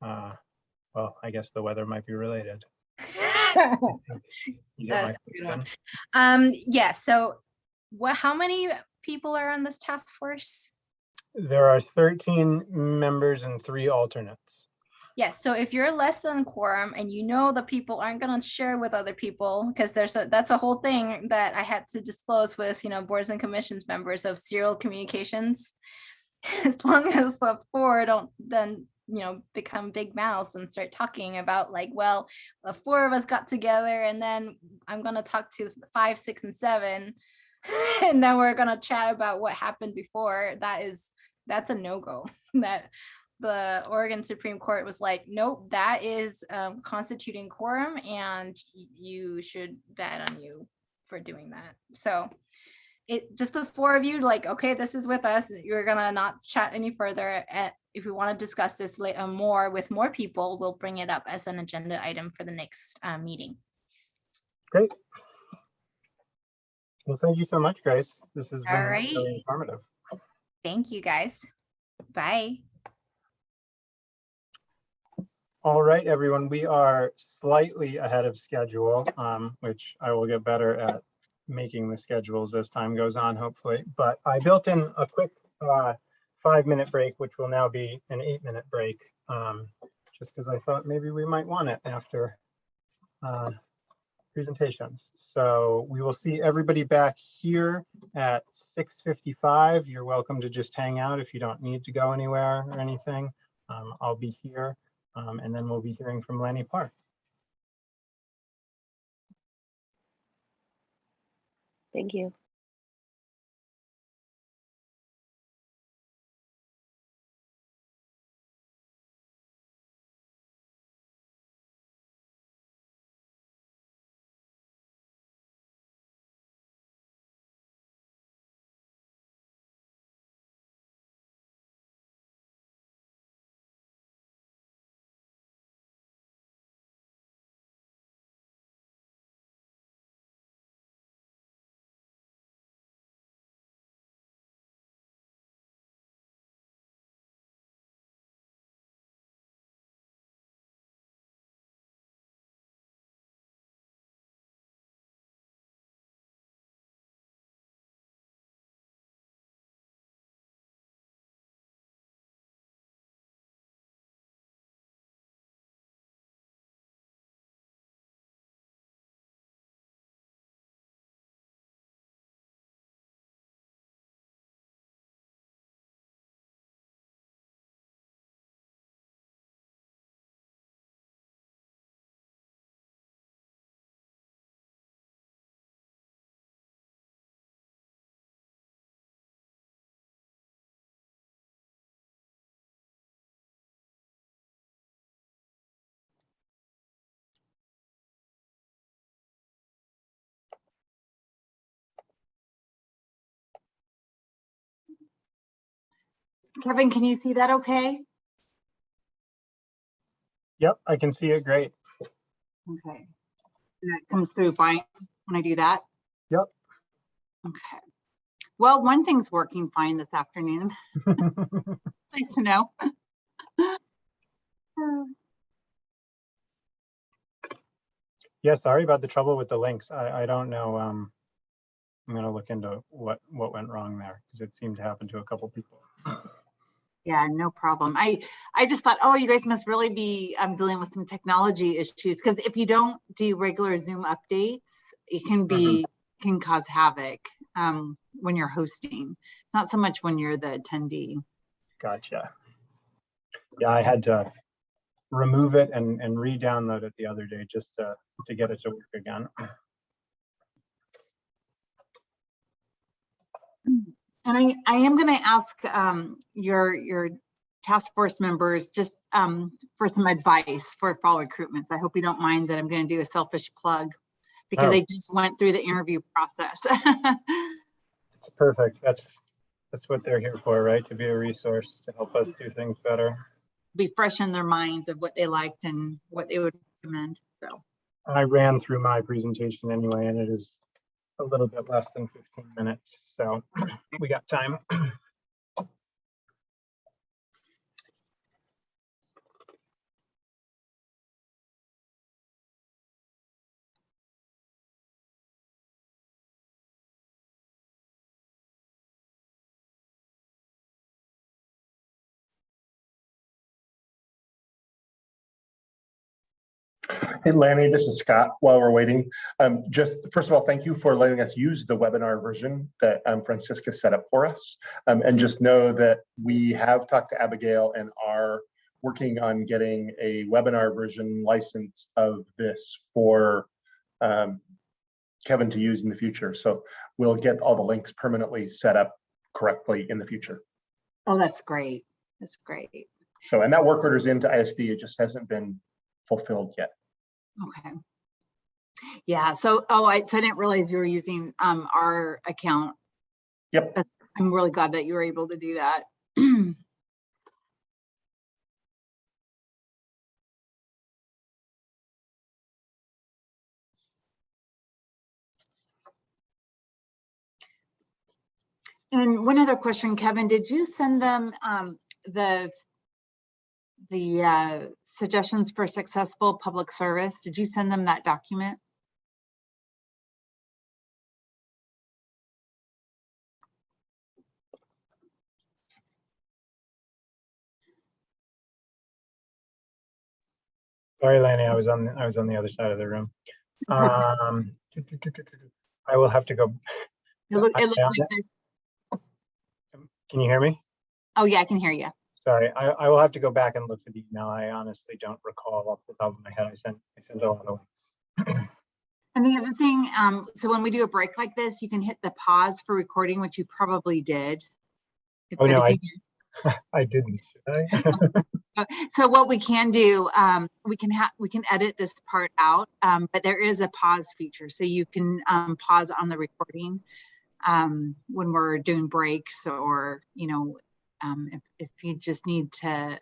A: well, I guess the weather might be related. You get my question?
C: Yeah, so how many people are on this task force?
A: There are 13 members and 3 alternates.
C: Yes, so if you're less than quorum and the people aren't going to share with other people, because that's a whole thing that I had to disclose with boards and commissions members of serial communications. As long as the 4 don't then become big mouths and start talking about like, well, the 4 of us got together and then I'm going to talk to 5, 6, and 7 and then we're going to chat about what happened before. That's a no-go. That the Oregon Supreme Court was like, nope, that is constituting quorum, and you should bet on you for doing that. So it just the four of you, like, okay, this is with us. You're gonna not chat any further. If we want to discuss this later more with more people, we'll bring it up as an agenda item for the next meeting.
A: Great. Well, thank you so much, guys. This has been
C: All right.
A: really informative.
C: Thank you, guys. Bye.
A: All right, everyone, we are slightly ahead of schedule, which I will get better at making the schedules as time goes on, hopefully. But I built in a quick 5-minute break, which will now be an 8-minute break, just because I thought maybe we might want it after presentations. So we will see everybody back here at 6:55. You're welcome to just hang out if you don't need to go anywhere or anything. I'll be here. And then we'll be hearing from Lani Parr.
E: Thank you.
G: Kevin, can you see that okay?
A: Yep, I can see it great.
G: Okay. And that comes through fine when I do that?
A: Yep.
G: Okay. Well, one thing's working fine this afternoon. Nice to know.
A: Yeah, sorry about the trouble with the links. I don't know. I'm gonna look into what went wrong there, because it seemed to happen to a couple people.
G: Yeah, no problem. I just thought, oh, you guys must really be dealing with some technology issues, because if you don't do regular Zoom updates, it can be can cause havoc when you're hosting. It's not so much when you're the attendee.
A: Gotcha. Yeah, I had to remove it and re-download it the other day just to get it to work again.
G: And I am going to ask your task force members just for some advice for fall recruitments. I hope you don't mind that I'm going to do a selfish plug, because I just went through the interview process.
A: It's perfect. That's what they're here for, right? To be a resource to help us do things better.
G: Be fresh in their minds of what they liked and what they would recommend. So
A: I ran through my presentation anyway, and it is a little bit less than 15 minutes. So we got time.
H: Hey, Lani, this is Scott. While we're waiting, just first of all, thank you for letting us use the webinar version that Francisca set up for us. And just know that we have talked to Abigail and are working on getting a webinar version license of this for Kevin to use in the future. So we'll get all the links permanently set up correctly in the future.
G: oh, that's great. That's great.
H: So, and that work order's into ISD, it just hasn't been fulfilled yet.
G: Okay. Yeah, so, so I didn't realize you were using our account.
H: Yep.
G: I'm really glad that you were able to do that. And one other question, Kevin, did you send them the suggestions for successful public service? Did you send them that document?
A: Sorry, Lani, I was on the other side of the room. I will have to go.
G: It looks like this.
A: Can you hear me?
G: Oh yeah, I can hear you.
A: Sorry, I will have to go back and look for the email. I honestly don't recall off the top of my head. I sent a lot of links.
G: And the other thing, so when we do a break like this, you can hit the pause for recording, which you probably did.
A: Oh no, I didn't. Should I?
G: So what we can do, we can edit this part out, but there is a pause feature, so you can pause on the recording when we're doing breaks, or if you just need to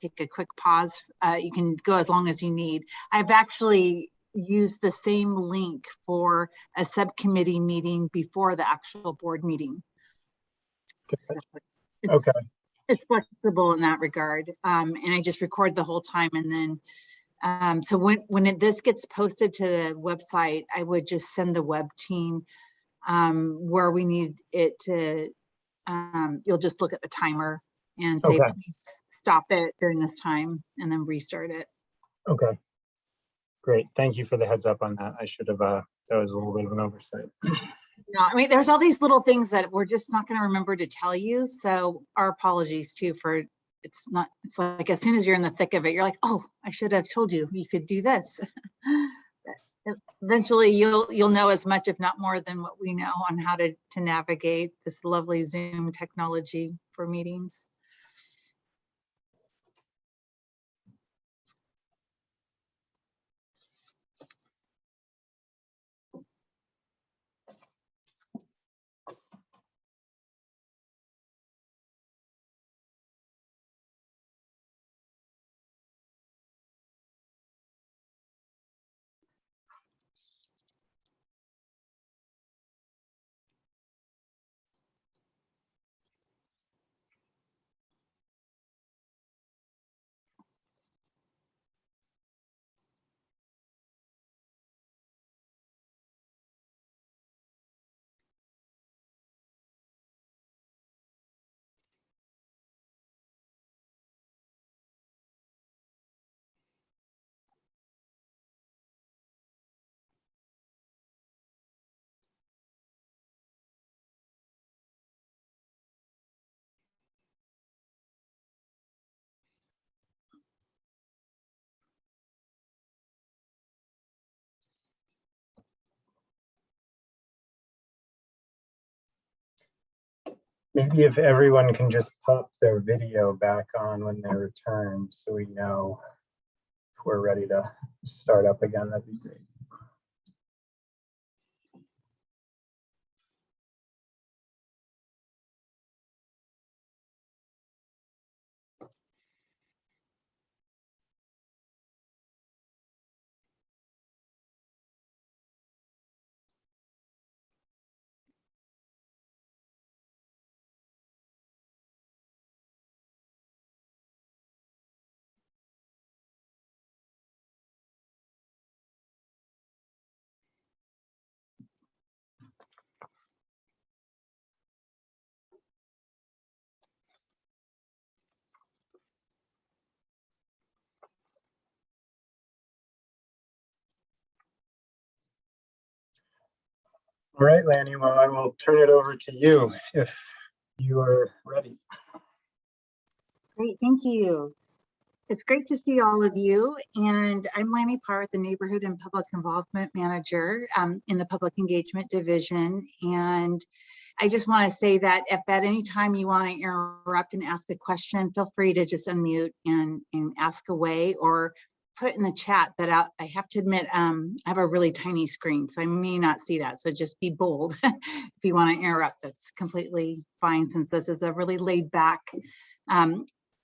G: take a quick pause, you can go as long as you need. I've actually used the same link for a subcommittee meeting before the actual board meeting.
A: Okay.
G: It's flexible in that regard. And I just record the whole time, and then so when this gets posted to the website, I would just send the web team where we need it to, you'll just look at the timer and say,
A: okay,
G: please stop it during this time and then restart it.
A: Okay. Great. Thank you for the heads up on that. I should have, that was a little bit of an oversight.
G: No, I mean, there's all these little things that we're just not going to remember to tell you. So our apologies too for, it's like as soon as you're in the thick of it, you're like, oh, I should have told you you could do this. Eventually you'll know as much, if not more, than what we know on how to navigate this lovely Zoom technology for meetings.
A: Maybe if everyone can just pop their video back on when they return, so we know if we're ready to start up again, that'd be great. All right, Lani, well, I will turn it over to you if you are ready.
G: Great, thank you. It's great to see all of you. And I'm Lani Parr, the Neighborhood and Public Involvement Manager in the Public Engagement Division. And I just want to say that if at any time you want to interrupt and ask a question, feel free to just unmute and ask away, or put it in the chat. But I have to admit, I have a really tiny screen, so I may not see that. So just be bold if you want to interrupt. That's completely fine, since this is a really laid back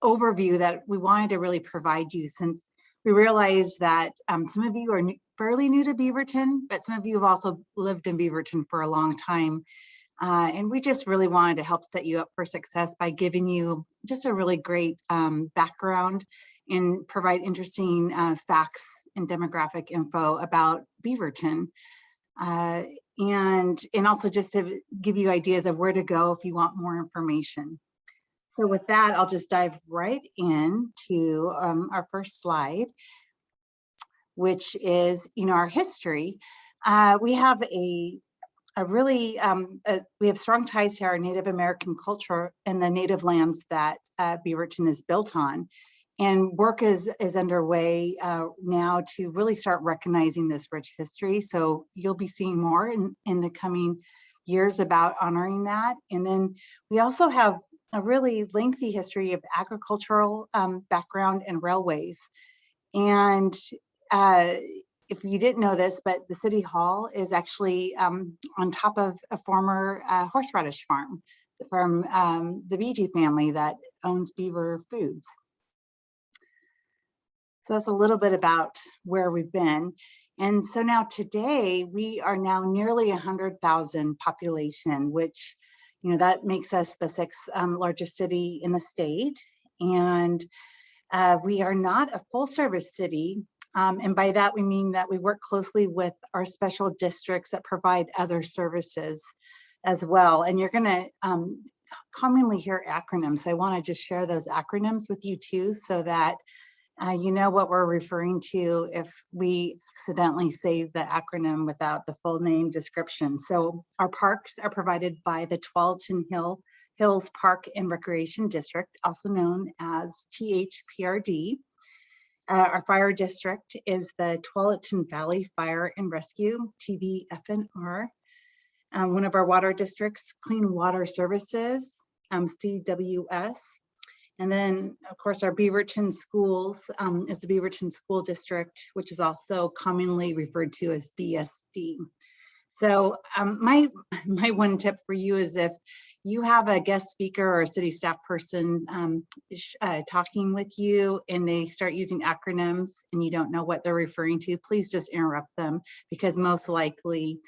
G: overview that we wanted to really provide you, since we realize that some of you are fairly new to Beaverton, but some of you have also lived in Beaverton for a long time. And we just really wanted to help set you up for success by giving you just a really great background and provide interesting facts and demographic info about Beaverton. And also just to give you ideas of where to go if you want more information. So with that, I'll just dive right into our first slide, which is, our history. We have we have strong ties to our Native American culture and the native lands that Beaverton is built on. And work is underway now to really start recognizing this rich history. So you'll be seeing more in the coming years about honoring that. And then we also have a really lengthy history of agricultural background and railways. And if you didn't know this, but the City Hall is actually on top of a former horseradish farm from the Beaty family that owns Beaver Foods. So that's a little bit about where we've been. And so now today, we are now nearly 100,000 population, which, that makes us the 6th largest city in the state. And we are not a full service city. And by that, we mean that we work closely with our special districts that provide other services as well. And you're going to commonly hear acronyms. So I want to just share those acronyms with you too, so that you know what we're referring to if we accidentally say the acronym without the full name description. So our parks are provided by the Tualatin Hills Park and Recreation District, also known as THPRD. Our fire district is the Tualatin Valley Fire and Rescue, TVFNR. One of our water districts, Clean Water Services, CWS. And then, of course, our Beaverton Schools is the Beaverton School District, which is also commonly referred to as BSD. So my one tip for you is, if you have a guest speaker or a city staff person talking with you and they start using acronyms and you don't know what they're referring to, please just interrupt them, because most likely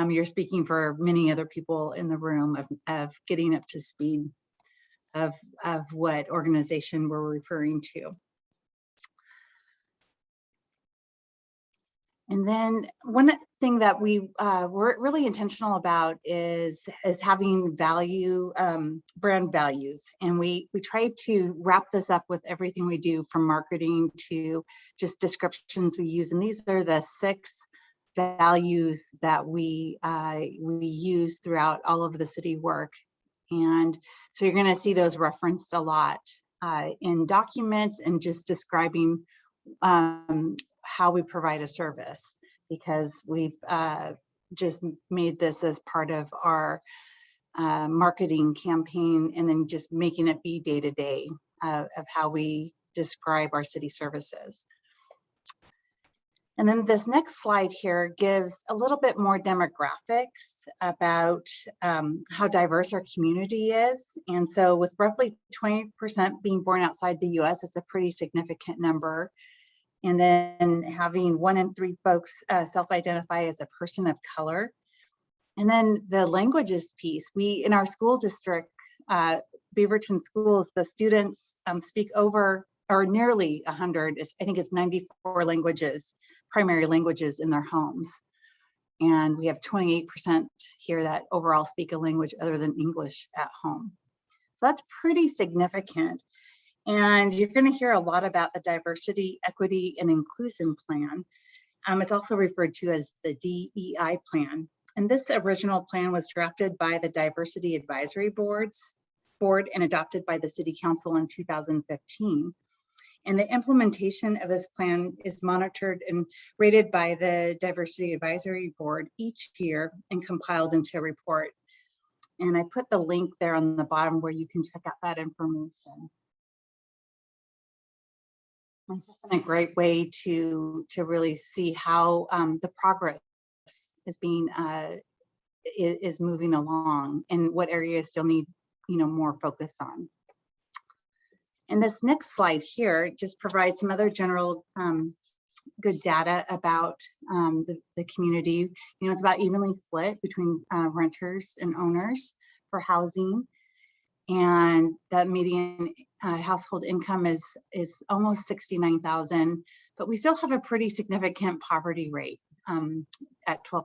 G: you're speaking for many other people in the room of getting up to speed of what organization we're referring to. And then one thing that we're really intentional about is having value, brand values. And we try to wrap this up with everything we do, from marketing to just descriptions we use. And these are the 6 values that we use throughout all of the city work. And so you're going to see those referenced a lot in documents and just describing how we provide a service, because we've just made this as part of our marketing campaign, and then just making it be day-to-day of how we describe our city services. And then this next slide here gives a little bit more demographics about how diverse our community is. And so with roughly 20% being born outside the US, it's a pretty significant number. And then having 1 in 3 folks self-identify as a person of color. And then the languages piece, we, in our school district, Beaverton Schools, the students speak over, or nearly 100, I think it's 94 languages, primary languages in their homes. And we have 28% here that overall speak a language other than English at home. So that's pretty significant. And you're going to hear a lot about the Diversity, Equity, and Inclusion Plan. It's also referred to as the DEI Plan. And this original plan was drafted by the Diversity Advisory Board and adopted by the City Council in 2015. And the implementation of this plan is monitored and rated by the Diversity Advisory Board each year and compiled into a report. And I put the link there on the bottom where you can check out that information. It's just been a great way to really see how the progress is being is moving along and what areas still need more focus on. And this next slide here just provides some other general good data about the community. It's about evenly split between renters and owners for housing. And the median household income is almost $69,000, but we still have a pretty significant poverty rate at 12%.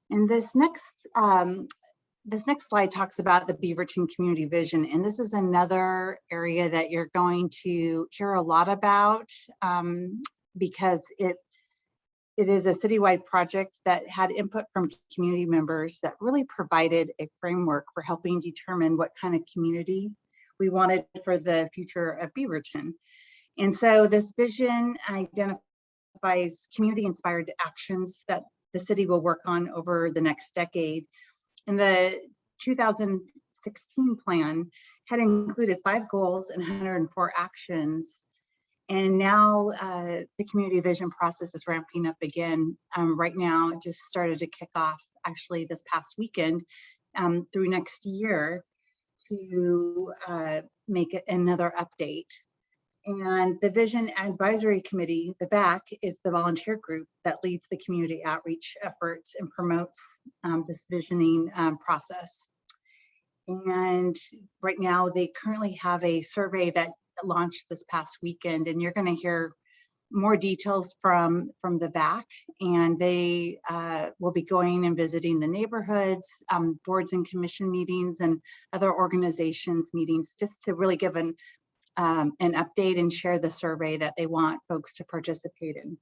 G: And this next slide talks about the Beaverton community vision, and this is another area that you're going to hear a lot about because it is a citywide project that had input from community members that really provided a framework for helping determine what kind of community we wanted for the future of Beaverton. And so this vision identifies community-inspired actions that the city will work on over the next decade. And the 2016 plan had included 5 goals and 104 actions. And now the community vision process is ramping up again. Right now, it just started to kick off actually this past weekend through next year to make another update. And the Vision Advisory Committee, the VAC, is the volunteer group that leads the community outreach efforts and promotes this visioning process. And right now, they currently have a survey that launched this past weekend, and you're going to hear more details from the VAC, and they will be going and visiting the neighborhoods, boards and commission meetings, and other organizations meetings, just to really give an update and share the survey that they want folks to participate in.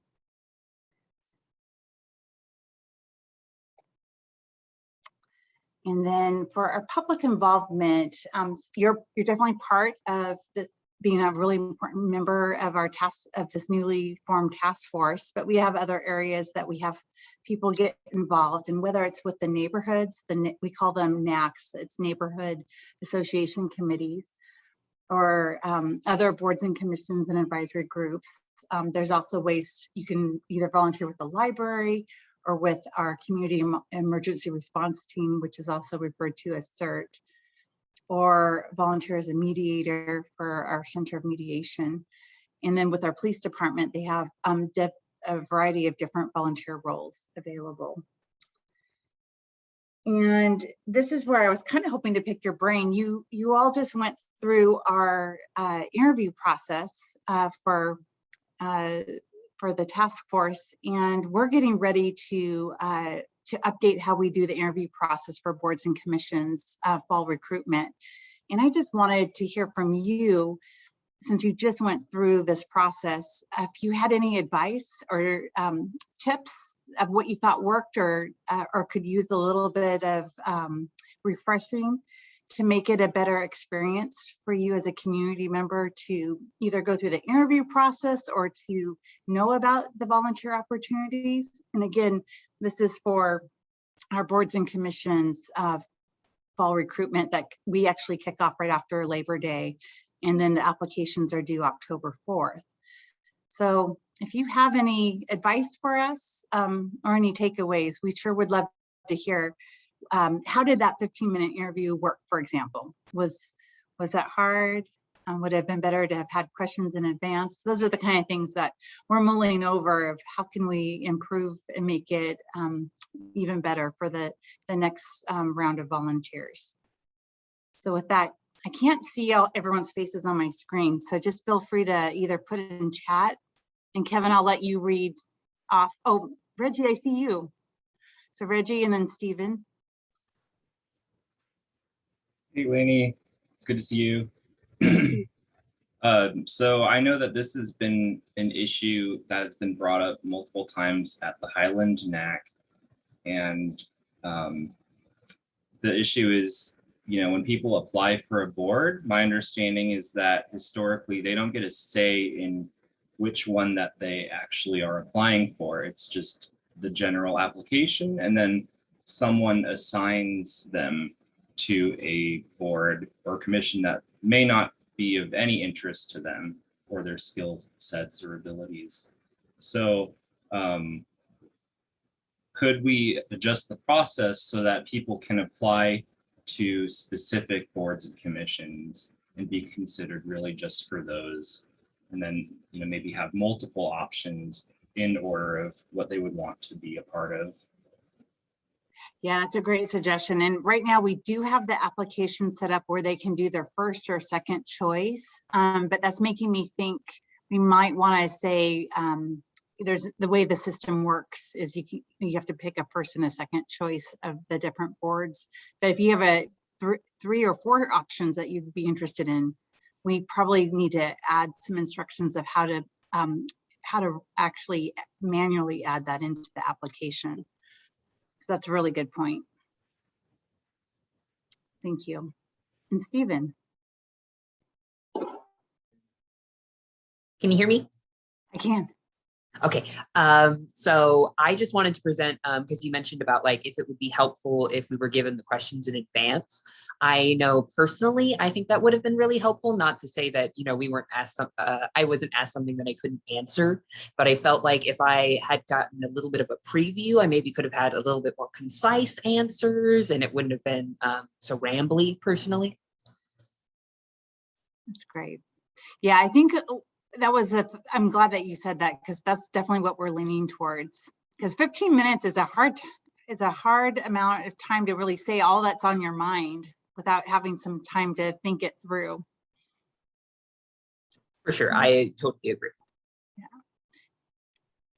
G: And then for our public involvement, you're definitely part of being a really important member of our this newly formed task force, but we have other areas that we have people get involved in, whether it's with the neighborhoods, we call them NACs, it's neighborhood association committees, or other boards and commissions and advisory groups. There's also ways you can either volunteer with the library or with our community emergency response team, which is also referred to as CERT, or volunteer as a mediator for our Center of Mediation. And then with our police department, they have a variety of different volunteer roles available. And this is where I was kind of hoping to pick your brain. You all just went through our interview process for the task force, and we're getting ready to update how we do the interview process for boards and commissions fall recruitment. And I just wanted to hear from you, since you just went through this process, if you had any advice or tips of what you thought worked or could use a little bit of refreshing to make it a better experience for you as a community member to either go through the interview process or to know about the volunteer opportunities. And again, this is for our boards and commissions fall recruitment that we actually kick off right after Labor Day. And then the applications are due October 4th. So if you have any advice for us or any takeaways, we sure would love to hear. How did that 15-minute interview work, for example? Was that hard? Would it have been better to have had questions in advance? Those are the kind of things that we're mulling over of how can we improve and make it even better for the next round of volunteers. So with that, I can't see everyone's faces on my screen, so just feel free to either put it in chat, and Kevin, I'll let you read off. Oh, Reggie, I see you. So Reggie and then Stephen.
I: Hey, Lani, it's good to see you. So I know that this has been an issue that has been brought up multiple times at the Highland NAC. And the issue is, when people apply for a board, my understanding is that historically they don't get a say in which one that they actually are applying for. It's just the general application, and then someone assigns them to a board or commission that may not be of any interest to them or their skill sets or abilities. So could we adjust the process so that people can apply to specific boards and commissions and be considered really just for those, and then maybe have multiple options in order of what they would want to be a part of?
G: Yeah, that's a great suggestion. And right now we do have the application set up where they can do their first or second choice. But that's making me think we might want to say, there's the way the system works is you have to pick a first and a second choice of the different boards. But if you have a 3 or 4 options that you'd be interested in, we probably need to add some instructions of how to actually manually add that into the application. That's a really good point. Thank you. And Stephen.
J: Can you hear me?
G: I can.
J: Okay, so I just wanted to present, because you mentioned about like if it would be helpful if we were given the questions in advance. I know personally, I think that would have been really helpful, not to say that, we weren't asked, I wasn't asked something that I couldn't answer, but I felt like if I had gotten a little bit of a preview, I maybe could have had a little bit more concise answers and it wouldn't have been so rambly personally.
G: That's great. Yeah, I think that was I'm glad that you said that, because that's definitely what we're leaning towards. Because 15 minutes is a hard amount of time to really say all that's on your mind without having some time to think it through.
J: For sure, I totally agree.
G: Yeah.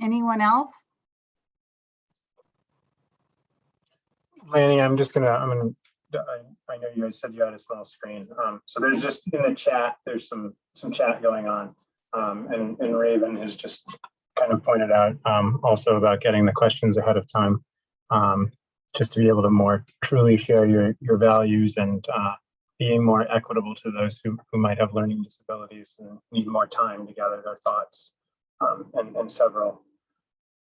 G: Anyone else?
A: Lani, I know you guys said you had a small screen. So there's just in the chat, there's some chat going on. And Rhaven has just kind of pointed out also about getting the questions ahead of time, just to be able to more truly share your values and being more equitable to those who might have learning disabilities and need more time to gather their thoughts, and several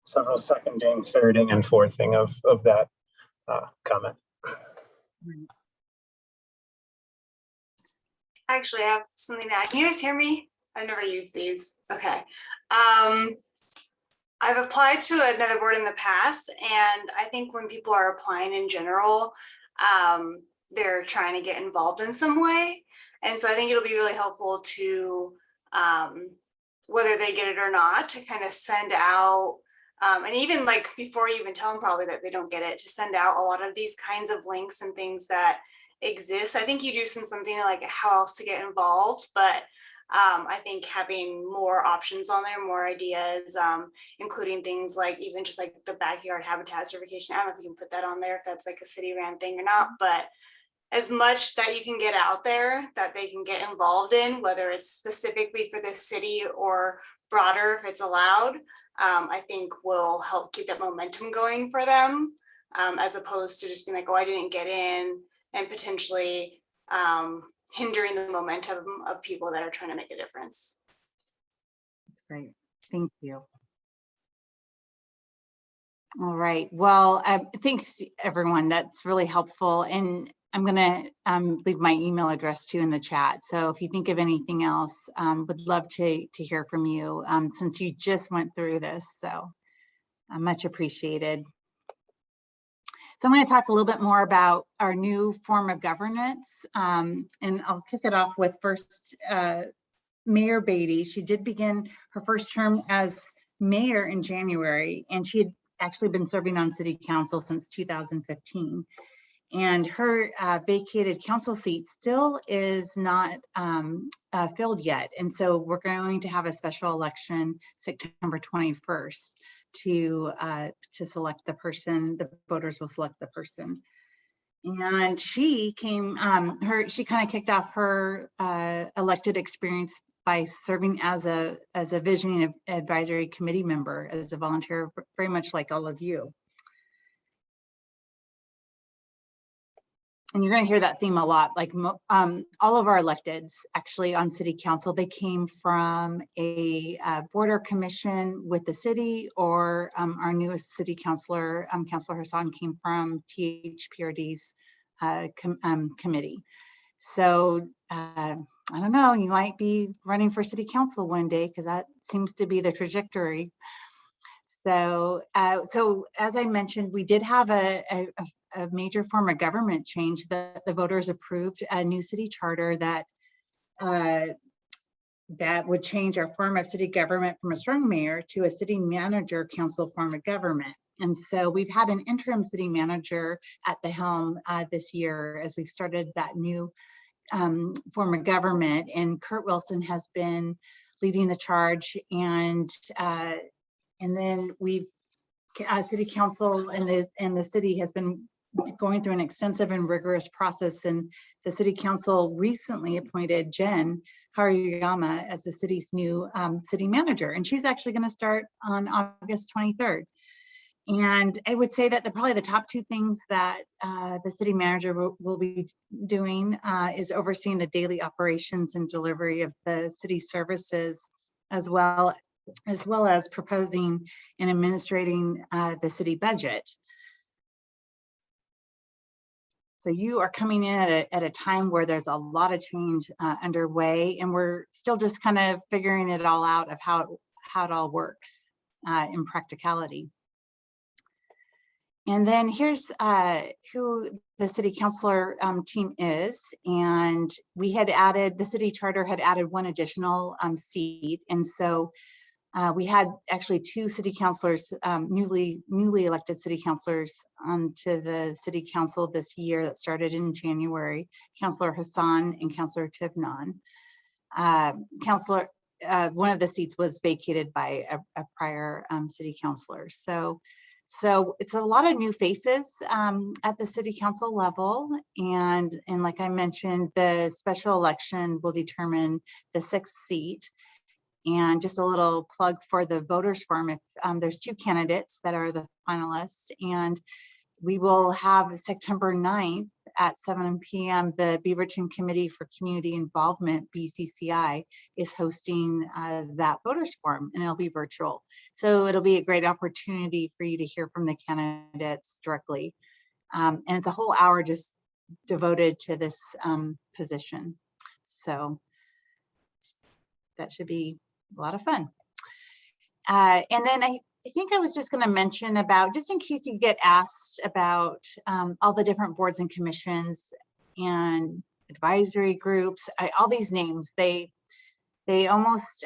A: seconding, thirding, and fourthing of that comment.
K: Actually, I have something to add. Can you guys hear me? I've never used these. Okay. I've applied to another board in the past, and I think when people are applying in general, they're trying to get involved in some way. And so I think it'll be really helpful to, whether they get it or not, to kind of send out, and even like before you even tell them probably that they don't get it, to send out a lot of these kinds of links and things that exist. I think you do something like how else to get involved, but I think having more options on there, more ideas, including things like even just like the backyard habitat certification. I don't know if you can put that on there, if that's like a city ran thing or not, but as much that you can get out there that they can get involved in, whether it's specifically for this city or broader, if it's allowed, I think will help keep that momentum going for them, as opposed to just being like, oh, I didn't get in, and potentially hindering the momentum of people that are trying to make a difference.
G: Great, thank you. All right, well, thanks everyone, that's really helpful. And I'm gonna leave my email address too in the chat. So if you think of anything else, would love to hear from you since you just went through this, so much appreciated. So I'm going to talk a little bit more about our new form of governance, and I'll kick it off with first Mayor Beaty. She did begin her first term as mayor in January, and she had actually been serving on city council since 2015. And her vacated council seat still is not filled yet. And so we're going to have a special election September 21st to select the person. The voters will select the person. And she came, she kind of kicked off her elected experience by serving as a visioning advisory committee member, as a volunteer, very much like all of you. and you're going to hear that theme a lot, like all of our electeds actually on city council, they came from a border commission with the city, or our newest city councilor, Councilor Hassan, came from THPRD's committee. So I don't know, you might be running for city council one day, because that seems to be the trajectory. So, so as I mentioned, we did have a major form of government change that the voters approved, a new city charter that that would change our form of city government from a strong mayor to a city manager council form of government. And so we've had an interim city manager at the helm this year as we've started that new form of government. And Kurt Wilson has been leading the charge, and then we've city council and the city has been going through an extensive and rigorous process, and the city council recently appointed Jen Haruyama as the city's new city manager, and she's actually going to start on August 23rd. And I would say that probably the top two things that the city manager will be doing is overseeing the daily operations and delivery of the city services, as well as proposing and administrating the city budget. So you are coming in at a time where there's a lot of change underway, and we're still just kind of figuring it all out of how it all works in practicality. And then here's who the city councilor team is. And we had added, the city charter had added one additional seat. And so we had actually two city councilors, newly elected city councilors to the city council this year that started in January, Councilor Hassan and Councilor Tivnan. One of the seats was vacated by a prior city councilor. So it's a lot of new faces at the city council level. And like I mentioned, the special election will determine the 6th seat. And just a little plug for the voters forum, if there's 2 candidates that are the finalists, and we will have September 9th at 7 p.m. the Beaverton Committee for Community Involvement, BCCI, is hosting that voters forum, and it'll be virtual. So it'll be a great opportunity for you to hear from the candidates directly. And it's a whole hour just devoted to this position. So that should be a lot of fun. And then I think I was just going to mention about, just in case you get asked about all the different boards and commissions and advisory groups, all these names, they almost,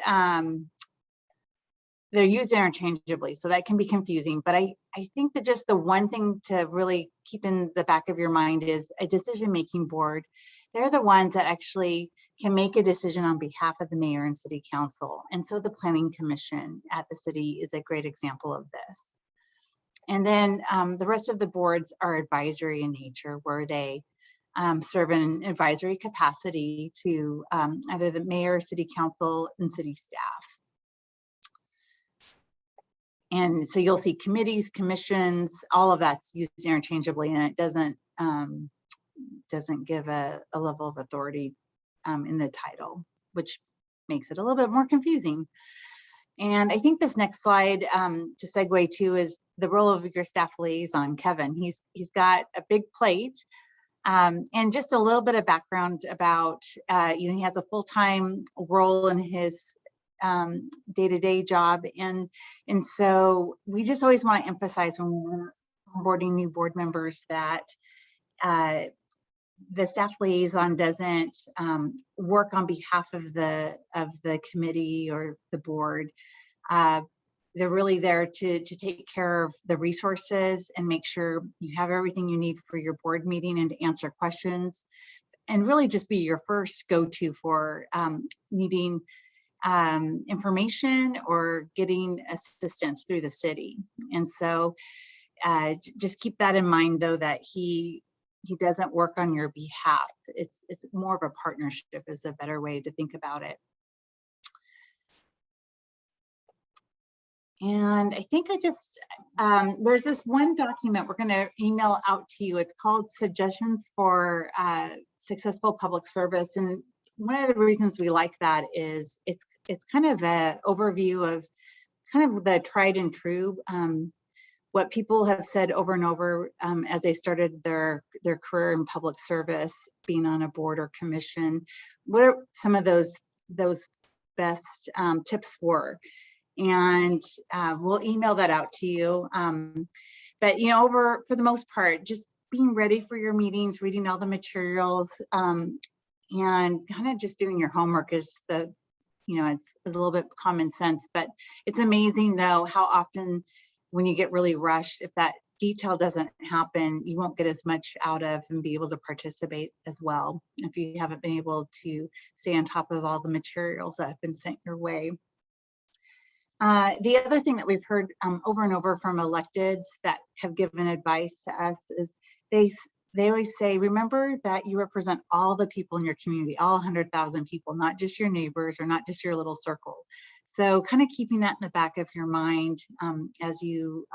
G: they're used interchangeably, so that can be confusing. But I think that just the one thing to really keep in the back of your mind is a decision-making board. They're the ones that actually can make a decision on behalf of the mayor and city council. And so the planning commission at the city is a great example of this. And then the rest of the boards are advisory in nature, where they serve in an advisory capacity to either the mayor, city council, and city staff. And so you'll see committees, commissions, all of that's used interchangeably, and it doesn't give a level of authority in the title, which makes it a little bit more confusing. And I think this next slide to segue to is the role of your staff liaison, Kevin. He's got a big plate, and just a little bit of background about, he has a full-time role in his day-to-day job. And so we just always want to emphasize when we're onboarding new board members that the staff liaison doesn't work on behalf of the committee or the board. They're really there to take care of the resources and make sure you have everything you need for your board meeting and to answer questions, and really just be your first go-to for needing information or getting assistance through the city. And so just keep that in mind, though, that he doesn't work on your behalf. It's more of a partnership is a better way to think about it. And I think I just, there's this one document we're going to email out to you. It's called Suggestions for Successful Public Service. And one of the reasons we like that is it's kind of an overview of kind of the tried and true, what people have said over and over as they started their career in public service, being on a board or commission. What are some of those best tips were? And we'll email that out to you. But you know, for the most part, just being ready for your meetings, reading all the materials, and kind of just doing your homework is it's a little bit common sense. But it's amazing though how often when you get really rushed, if that detail doesn't happen, you won't get as much out of and be able to participate as well if you haven't been able to stay on top of all the materials that have been sent your way. The other thing that we've heard over and over from electeds that have given advice to us is they always say, remember that you represent all the people in your community, all 100,000 people, not just your neighbors or not just your little circle. So kind of keeping that in the back of your mind as you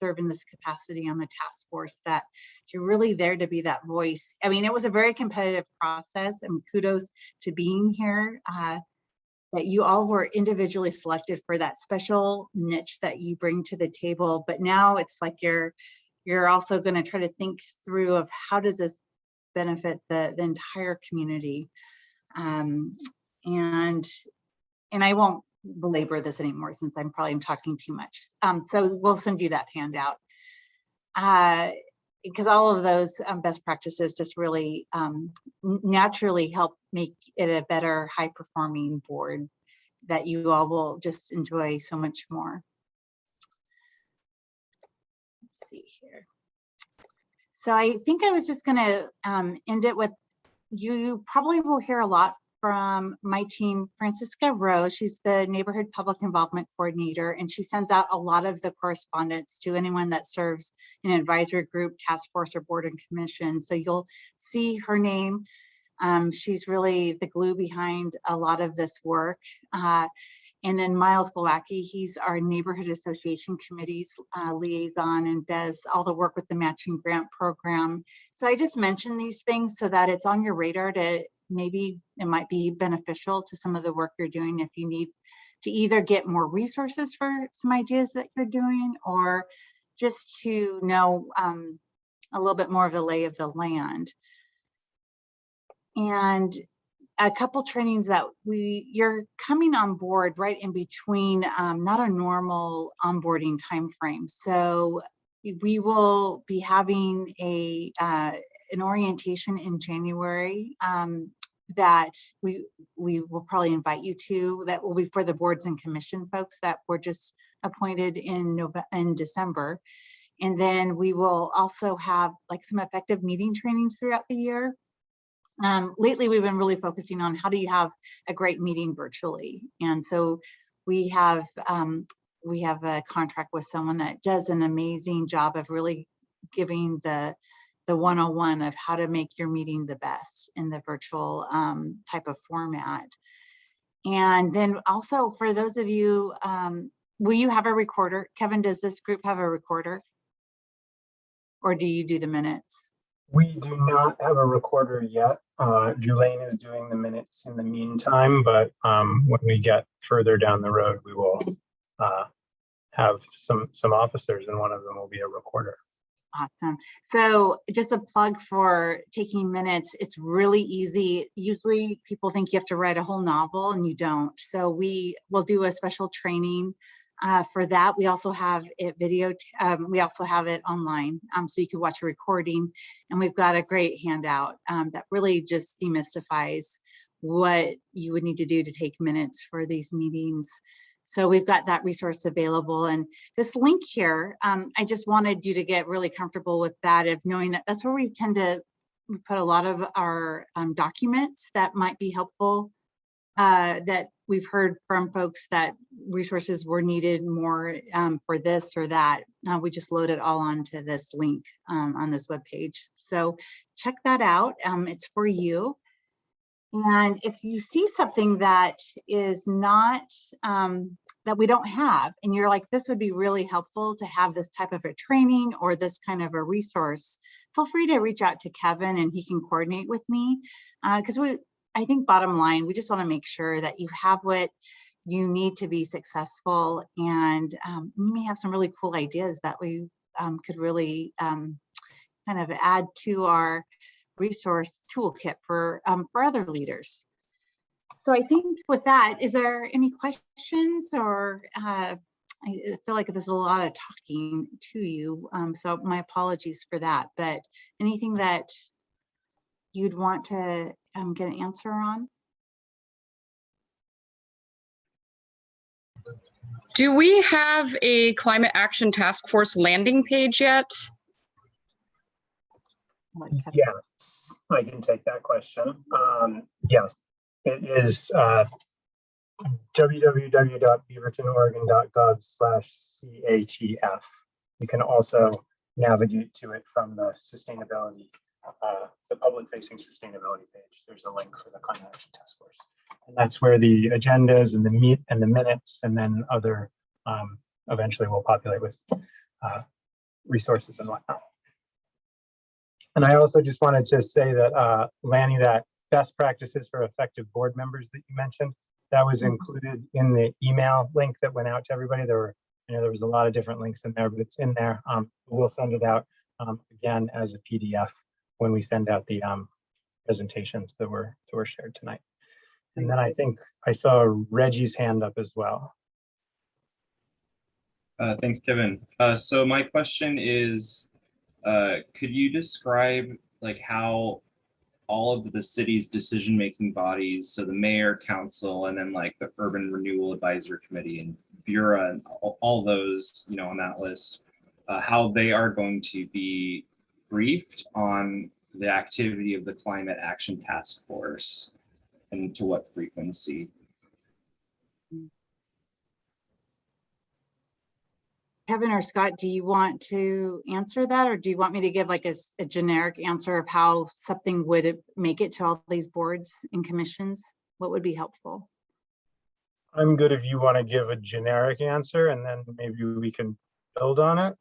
G: serve in this capacity on the task force, that you're really there to be that voice. I mean, it was a very competitive process, and kudos to being here. That you all were individually selected for that special niche that you bring to the table. But now it's like you're also going to try to think through of how does this benefit the entire community. And I won't belabor this anymore since I'm probably talking too much. So we'll send you that handout. Because all of those best practices just really naturally help make it a better, high-performing board that you all will just enjoy so much more. Let's see here. So I think I was just going to end it with, you probably will hear a lot from my team, Francisca Rose. She's the Neighborhood Public Involvement Coordinator, and she sends out a lot of the correspondence to anyone that serves an advisory group, task force, or board and commission. So you'll see her name. She's really the glue behind a lot of this work. And then Miles Glowacki, he's our Neighborhood Association Committee's liaison and does all the work with the matching grant program. So I just mentioned these things so that it's on your radar to maybe it might be beneficial to some of the work you're doing if you need to either get more resources for some ideas that you're doing or just to know a little bit more of the lay of the land. And a couple trainings that you're coming on board right in between, not a normal onboarding time frame. So we will be having an orientation in January that we will probably invite you to. That will be for the boards and commission folks that were just appointed in December. And then we will also have like some effective meeting trainings throughout the year. Lately, we've been really focusing on how do you have a great meeting virtually. And so we have a contract with someone that does an amazing job of really giving the 101 of how to make your meeting the best in the virtual type of format. And then also for those of you, will you have a recorder? Kevin, does this group have a recorder? Or do you do the minutes?
A: We do not have a recorder yet. Julaine is doing the minutes in the meantime, but when we get further down the road, we will have some officers, and one of them will be a recorder.
G: Awesome. So just a plug for taking minutes. It's really easy. Usually people think you have to write a whole novel and you don't. So we will do a special training for that. We also have it video. We also have it online, so you can watch a recording. And we've got a great handout that really just demystifies what you would need to do to take minutes for these meetings. So we've got that resource available. And this link here, I just wanted you to get really comfortable with that, of knowing that that's where we tend to put a lot of our documents that might be helpful, that we've heard from folks that resources were needed more for this or that. We just load it all onto this link on this webpage. So check that out. It's for you. And if you see something that is not that we don't have, and you're like, this would be really helpful to have this type of a training or this kind of a resource, feel free to reach out to Kevin and he can coordinate with me. Because I think bottom line, we just want to make sure that you have what you need to be successful, and you may have some really cool ideas that we could really kind of add to our resource toolkit for other leaders. So I think with that, is there any questions, or I feel like there's a lot of talking to you, so my apologies for that, but anything that you'd want to get an answer on?
L: Do we have a climate action task force landing page yet?
A: Yes, I can take that question. Yes, it is www.beavertonoregon.gov/CATF. You can also navigate to it from the sustainability, the public-facing sustainability page. There's a link for the Climate Action Task Force, and that's where the agendas and the minutes, and then other eventually will populate with resources and whatnot. And I also just wanted to say that Lani, that best practices for effective board members that you mentioned, that was included in the email link that went out to everybody. There were, there was a lot of different links in there, but it's in there. We'll send it out again as a PDF when we send out the presentations that were shared tonight. And then I think I saw Reggie's hand up as well.
I: Thanks, Kevin. So my question is, could you describe like how all of the city's decision-making bodies, so the mayor, council, and then like the Urban Renewal Advisory Committee and Bureau and all those, on that list, how they are going to be briefed on the activity of the Climate Action Task Force and to what frequency?
G: Kevin or Scott, do you want to answer that, or do you want me to give like a generic answer of how something would make it to all these boards and commissions? What would be helpful?
A: I'm good if you want to give a generic answer, and then maybe we can build on it.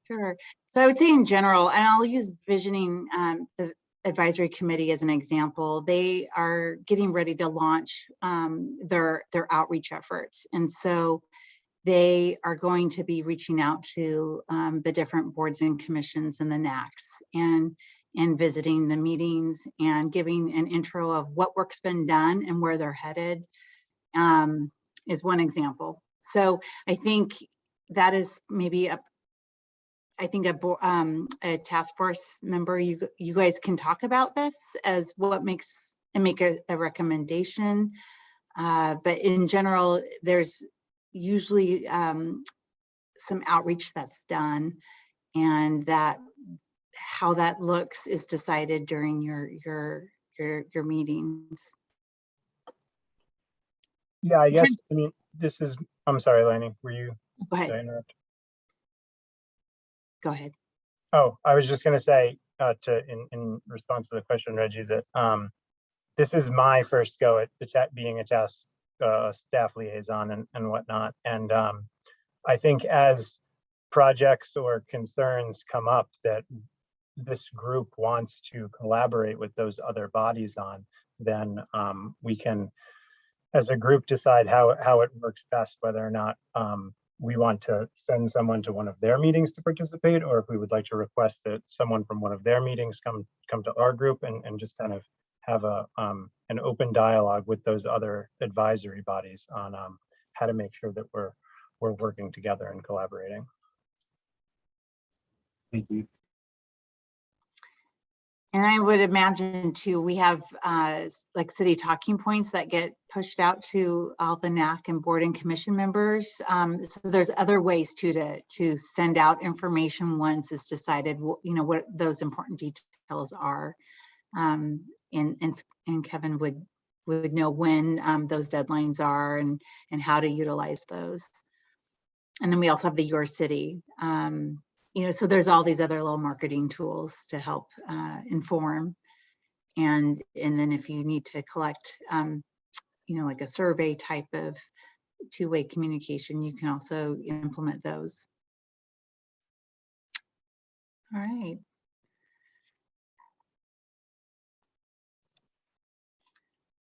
G: Sure. So I would say in general, and I'll use visioning the advisory committee as an example. They are getting ready to launch their outreach efforts, and so they are going to be reaching out to the different boards and commissions and the NACs and visiting the meetings and giving an intro of what work's been done and where they're headed is one example. So I think that is maybe a task force member, you guys can talk about this as what makes and make a recommendation. But in general, there's usually some outreach that's done, and that how that looks is decided during your meetings.
A: Yeah, I guess, I mean, this is, I'm sorry, Lani, were you?
G: Go ahead.
A: Did I interrupt?
G: Go ahead.
A: Oh, I was just going to say in response to the question, Reggie, that this is my first go at being a staff liaison and whatnot. And I think as projects or concerns come up that this group wants to collaborate with those other bodies on, then we can, as a group, decide how it works best, whether or not we want to send someone to one of their meetings to participate, or if we would like to request that someone from one of their meetings come to our group and just kind of have an open dialogue with those other advisory bodies on how to make sure that we're working together and collaborating.
I: Thank you.
G: And I would imagine too, we have like city talking points that get pushed out to all the NAC and board and commission members. So there's other ways to send out information once it's decided, what those important details are. And Kevin would know when those deadlines are and how to utilize those. And then we also have the Your City. So there's all these other little marketing tools to help inform. And then if you need to collect, like a survey type of two-way communication, you can also implement those. All right.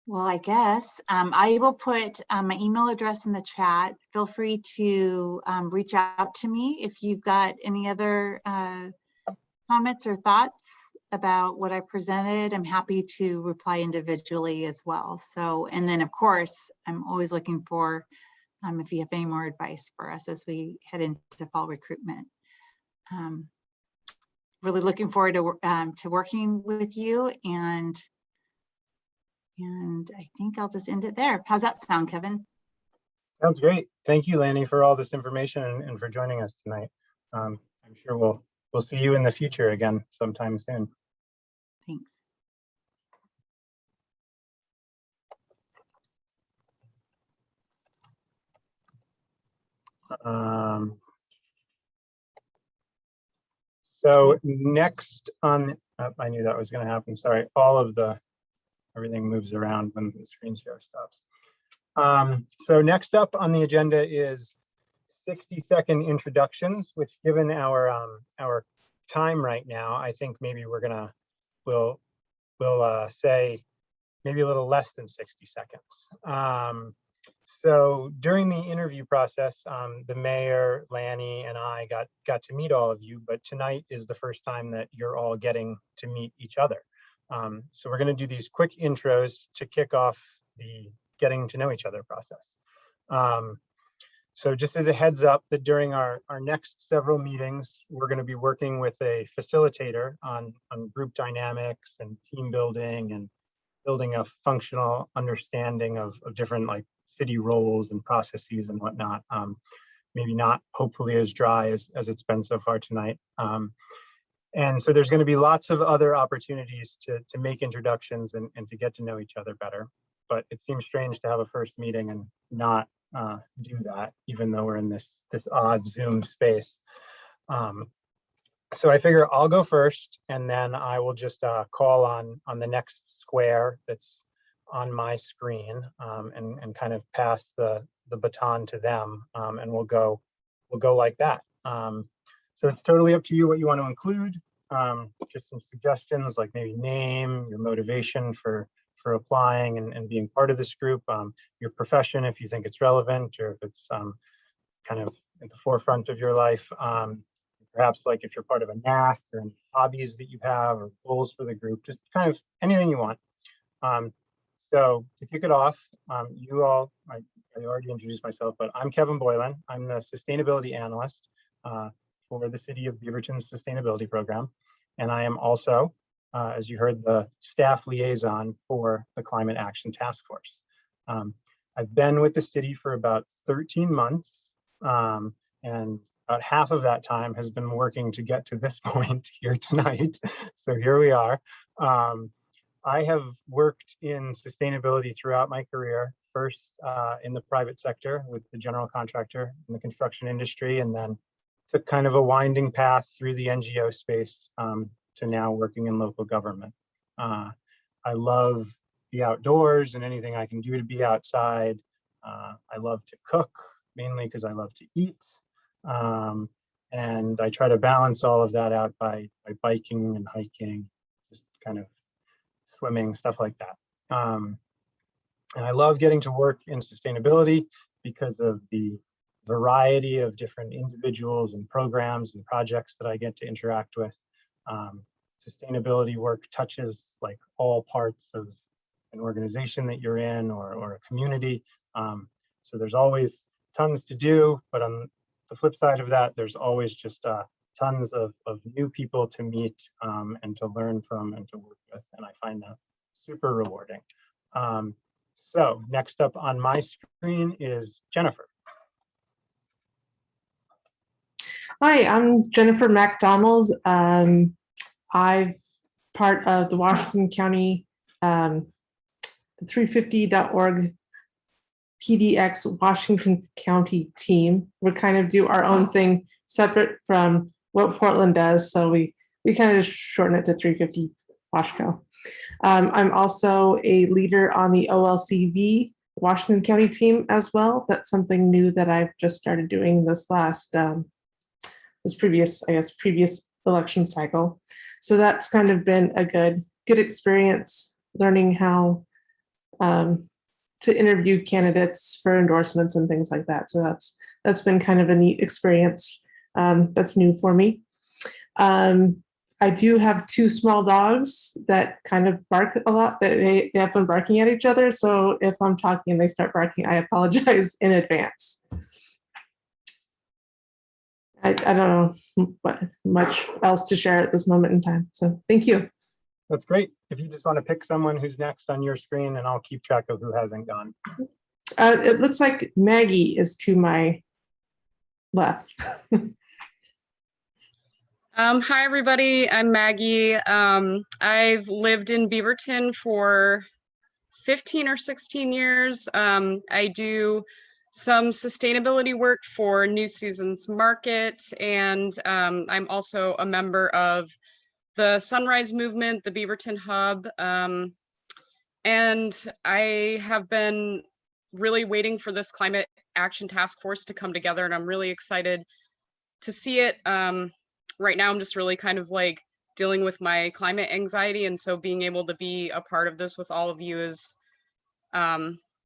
G: Well, I guess I will put my email address in the chat. Feel free to reach out to me if you've got any other comments or thoughts about what I presented. I'm happy to reply individually as well. So, and then of course, I'm always looking for if you have any more advice for us as we head into fall recruitment. Really looking forward to working with you, and I think I'll just end it there. How's that sound, Kevin?
A: Sounds great. Thank you, Lani, for all this information and for joining us tonight. I'm sure we'll see you in the future again sometime soon.
G: Thanks.
A: So next on, I knew that was going to happen. Sorry, everything moves around when the screen share stops. So next up on the agenda is 60-second introductions, which given our time right now, I think maybe we'll say maybe a little less than 60 seconds. So during the interview process, the mayor, Lani, and I got to meet all of you, but tonight is the first time that you're all getting to meet each other. So we're going to do these quick intros to kick off the getting to know each other process. So just as a heads up that during our next several meetings, we're going to be working with a facilitator on group dynamics and team building and building a functional understanding of different like city roles and processes and whatnot. Maybe not hopefully as dry as it's been so far tonight. And so there's going to be lots of other opportunities to make introductions and to get to know each other better. But it seems strange to have a first meeting and not do that, even though we're in this odd Zoom space. So I figure I'll go first, and then I will just call on the next square that's on my screen and kind of pass the baton to them, and we'll go like that. So it's totally up to you what you want to include. Just some suggestions like maybe name, your motivation for applying and being part of this group, your profession if you think it's relevant or if it's kind of at the forefront of your life. Perhaps like if you're part of a NAC or any hobbies that you have or goals for the group, just kind of anything you want. So to kick it off, I already introduced myself, but I'm Kevin Boylan. I'm the sustainability analyst for the City of Beaverton's sustainability program. And I am also, as you heard, the staff liaison for the Climate Action Task Force. I've been with the city for about 13 months, and about half of that time has been working to get to this point here tonight. So here we are. I have worked in sustainability throughout my career, first in the private sector with the general contractor in the construction industry, and then took kind of a winding path through the NGO space to now working in local government. I love the outdoors and anything I can do to be outside. I love to cook, mainly because I love to eat. And I try to balance all of that out by biking and hiking, just kind of swimming, stuff like that. And I love getting to work in sustainability because of the variety of different individuals and programs and projects that I get to interact with. Sustainability work touches like all parts of an organization that you're in or a community. So there's always tons to do, but on the flip side of that, there's always just tons of new people to meet and to learn from and to work with. And I find that super rewarding. So next up on my screen is Jennifer.
M: Hi, I'm Jennifer MacDonald. I'm part of the Washington County 350.org PDX Washington County team. We kind of do our own thing separate from what Portland does. So we kind of just shorten it to 350 WashCo. I'm also a leader on the OLCV Washington County team as well. That's something new that I've just started doing this last, previous election cycle. So that's kind of been a good experience, learning how to interview candidates for endorsements and things like that. So that's been kind of a neat experience. That's new for me. I do have 2 small dogs that kind of bark a lot. That they have fun barking at each other. So if I'm talking and they start barking, I apologize in advance. I don't know what much else to share at this moment in time. So thank you.
A: That's great. If you just want to pick someone who's next on your screen, and I'll keep track of who hasn't gone.
M: It looks like Maggie is to my left.
L: Hi, everybody. I'm Maggie. I've lived in Beaverton for 15 or 16 years. I do some sustainability work for New Seasons Market, and I'm also a member of the Sunrise Movement, the Beaverton Hub, and I have been really waiting for this Climate Action Task Force to come together, and I'm really excited to see it. Right now, I'm just really kind of like dealing with my climate anxiety, and so being able to be a part of this with all of you is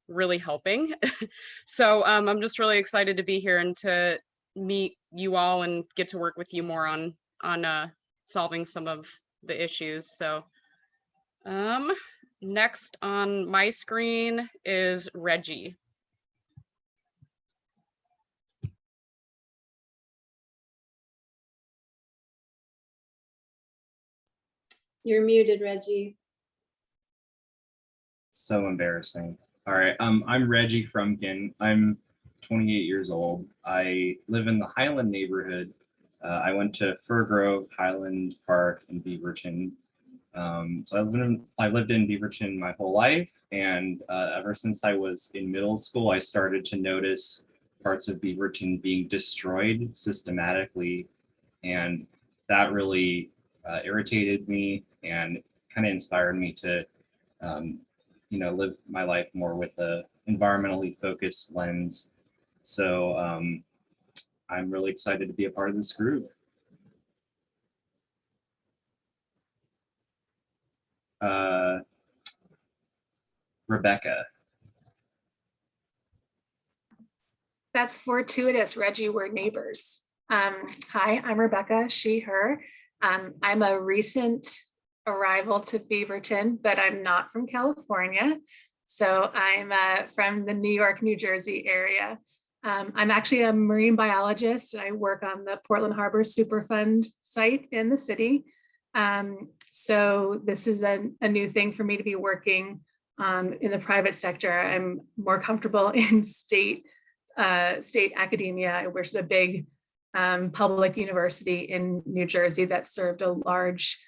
L: really helping. So I'm just really excited to be here and to meet you all and get to work with you more on solving some of the issues. So next on my screen is Reggie.
N: You're muted, Reggie.
I: So embarrassing. All right, I'm Reggie Frumkin. I'm 28 years old. I live in the Highland neighborhood. I went to Fir Grove, Highland Park, and Beaverton. So I've lived in Beaverton my whole life, and ever since I was in middle school, I started to notice parts of Beaverton being destroyed systematically, and that really irritated me and kind of inspired me to live my life more with a environmentally focused lens. So I'm really excited to be a part of this group. Rebecca.
D: That's fortuitous, Reggie. We're neighbors. Hi, I'm Rebecca, she, her. I'm a recent arrival to Beaverton, but I'm not from California. So I'm from the New York, New Jersey area. I'm actually a marine biologist. I work on the Portland Harbor Superfund site in the city. So this is a new thing for me to be working in the private sector. I'm more comfortable in state academia. I worked at a big public university in New Jersey that served a large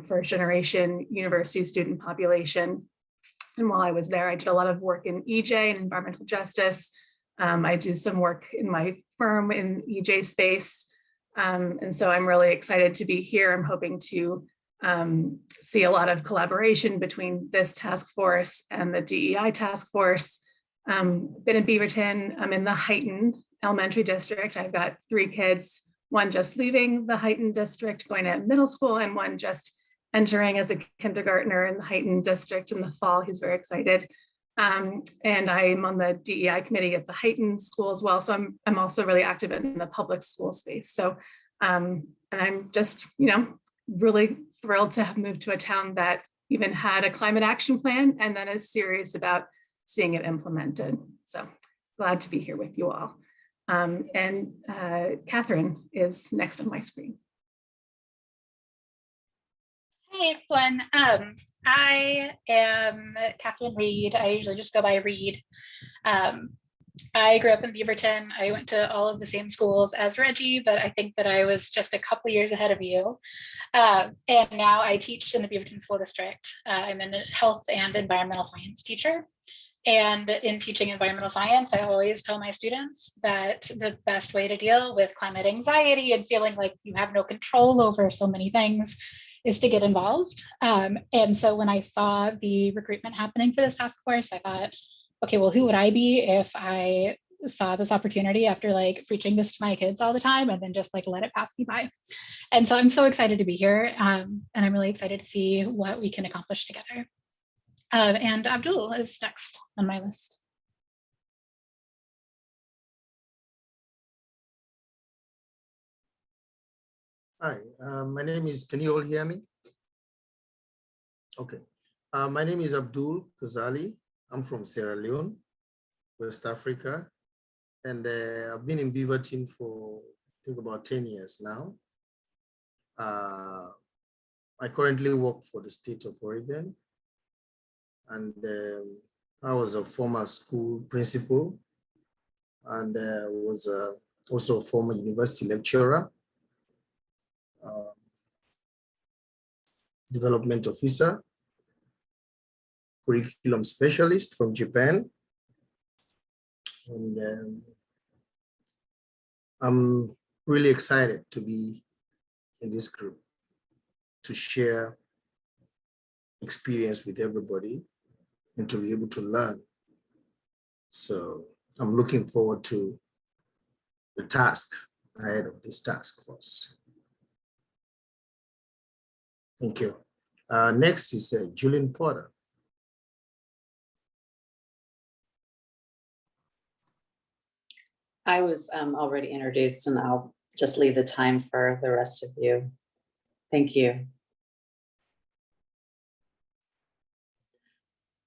D: first generation university student population. And while I was there, I did a lot of work in EJ and environmental justice. I do some work in my firm in EJ space. And so I'm really excited to be here. I'm hoping to see a lot of collaboration between this task force and the DEI task force. Been in Beaverton. I'm in the Heighton Elementary District. I've got 3 kids, one just leaving the Heighton District, going to middle school, and one just entering as a kindergartner in the Heighton District in the fall. He's very excited. And I'm on the DEI committee at the Heighton School as well. So I'm also really active in the public school space. So, and I'm just, really thrilled to have moved to a town that even had a climate action plan and then is serious about seeing it implemented. So glad to be here with you all. And Kathryn is next on my screen.
O: Hey everyone, I am Kathryn Reid. I usually just go by Reid. I grew up in Beaverton. I went to all of the same schools as Reggie, but I think that I was just a couple years ahead of you. And now I teach in the Beaverton School District. I'm a health and environmental science teacher. And in teaching environmental science, I always tell my students that the best way to deal with climate anxiety and feeling like you have no control over so many things is to get involved. And so when I saw the recruitment happening for this task force, I thought, okay, well, who would I be if I saw this opportunity after like preaching this to my kids all the time and then just like let it pass me by. And so I'm so excited to be here, and I'm really excited to see what we can accomplish together. And Abdul is next on my list.
F: Hi, my name is, can you all hear me? Okay. My name is Abdul Khazali. I'm from Sierra Leone, West Africa. And I've been in Beaverton for, I think, about 10 years now. I currently work for the state of Oregon. And I was a former school principal and was also a former university lecturer, development officer, curriculum specialist from Japan. And I'm really excited to be in this group to share experience with everybody and to be able to learn. So I'm looking forward to the task ahead of this task force. Thank you. Next is Julian Porter.
E: I was already introduced, and I'll just leave the time for the rest of you. Thank you.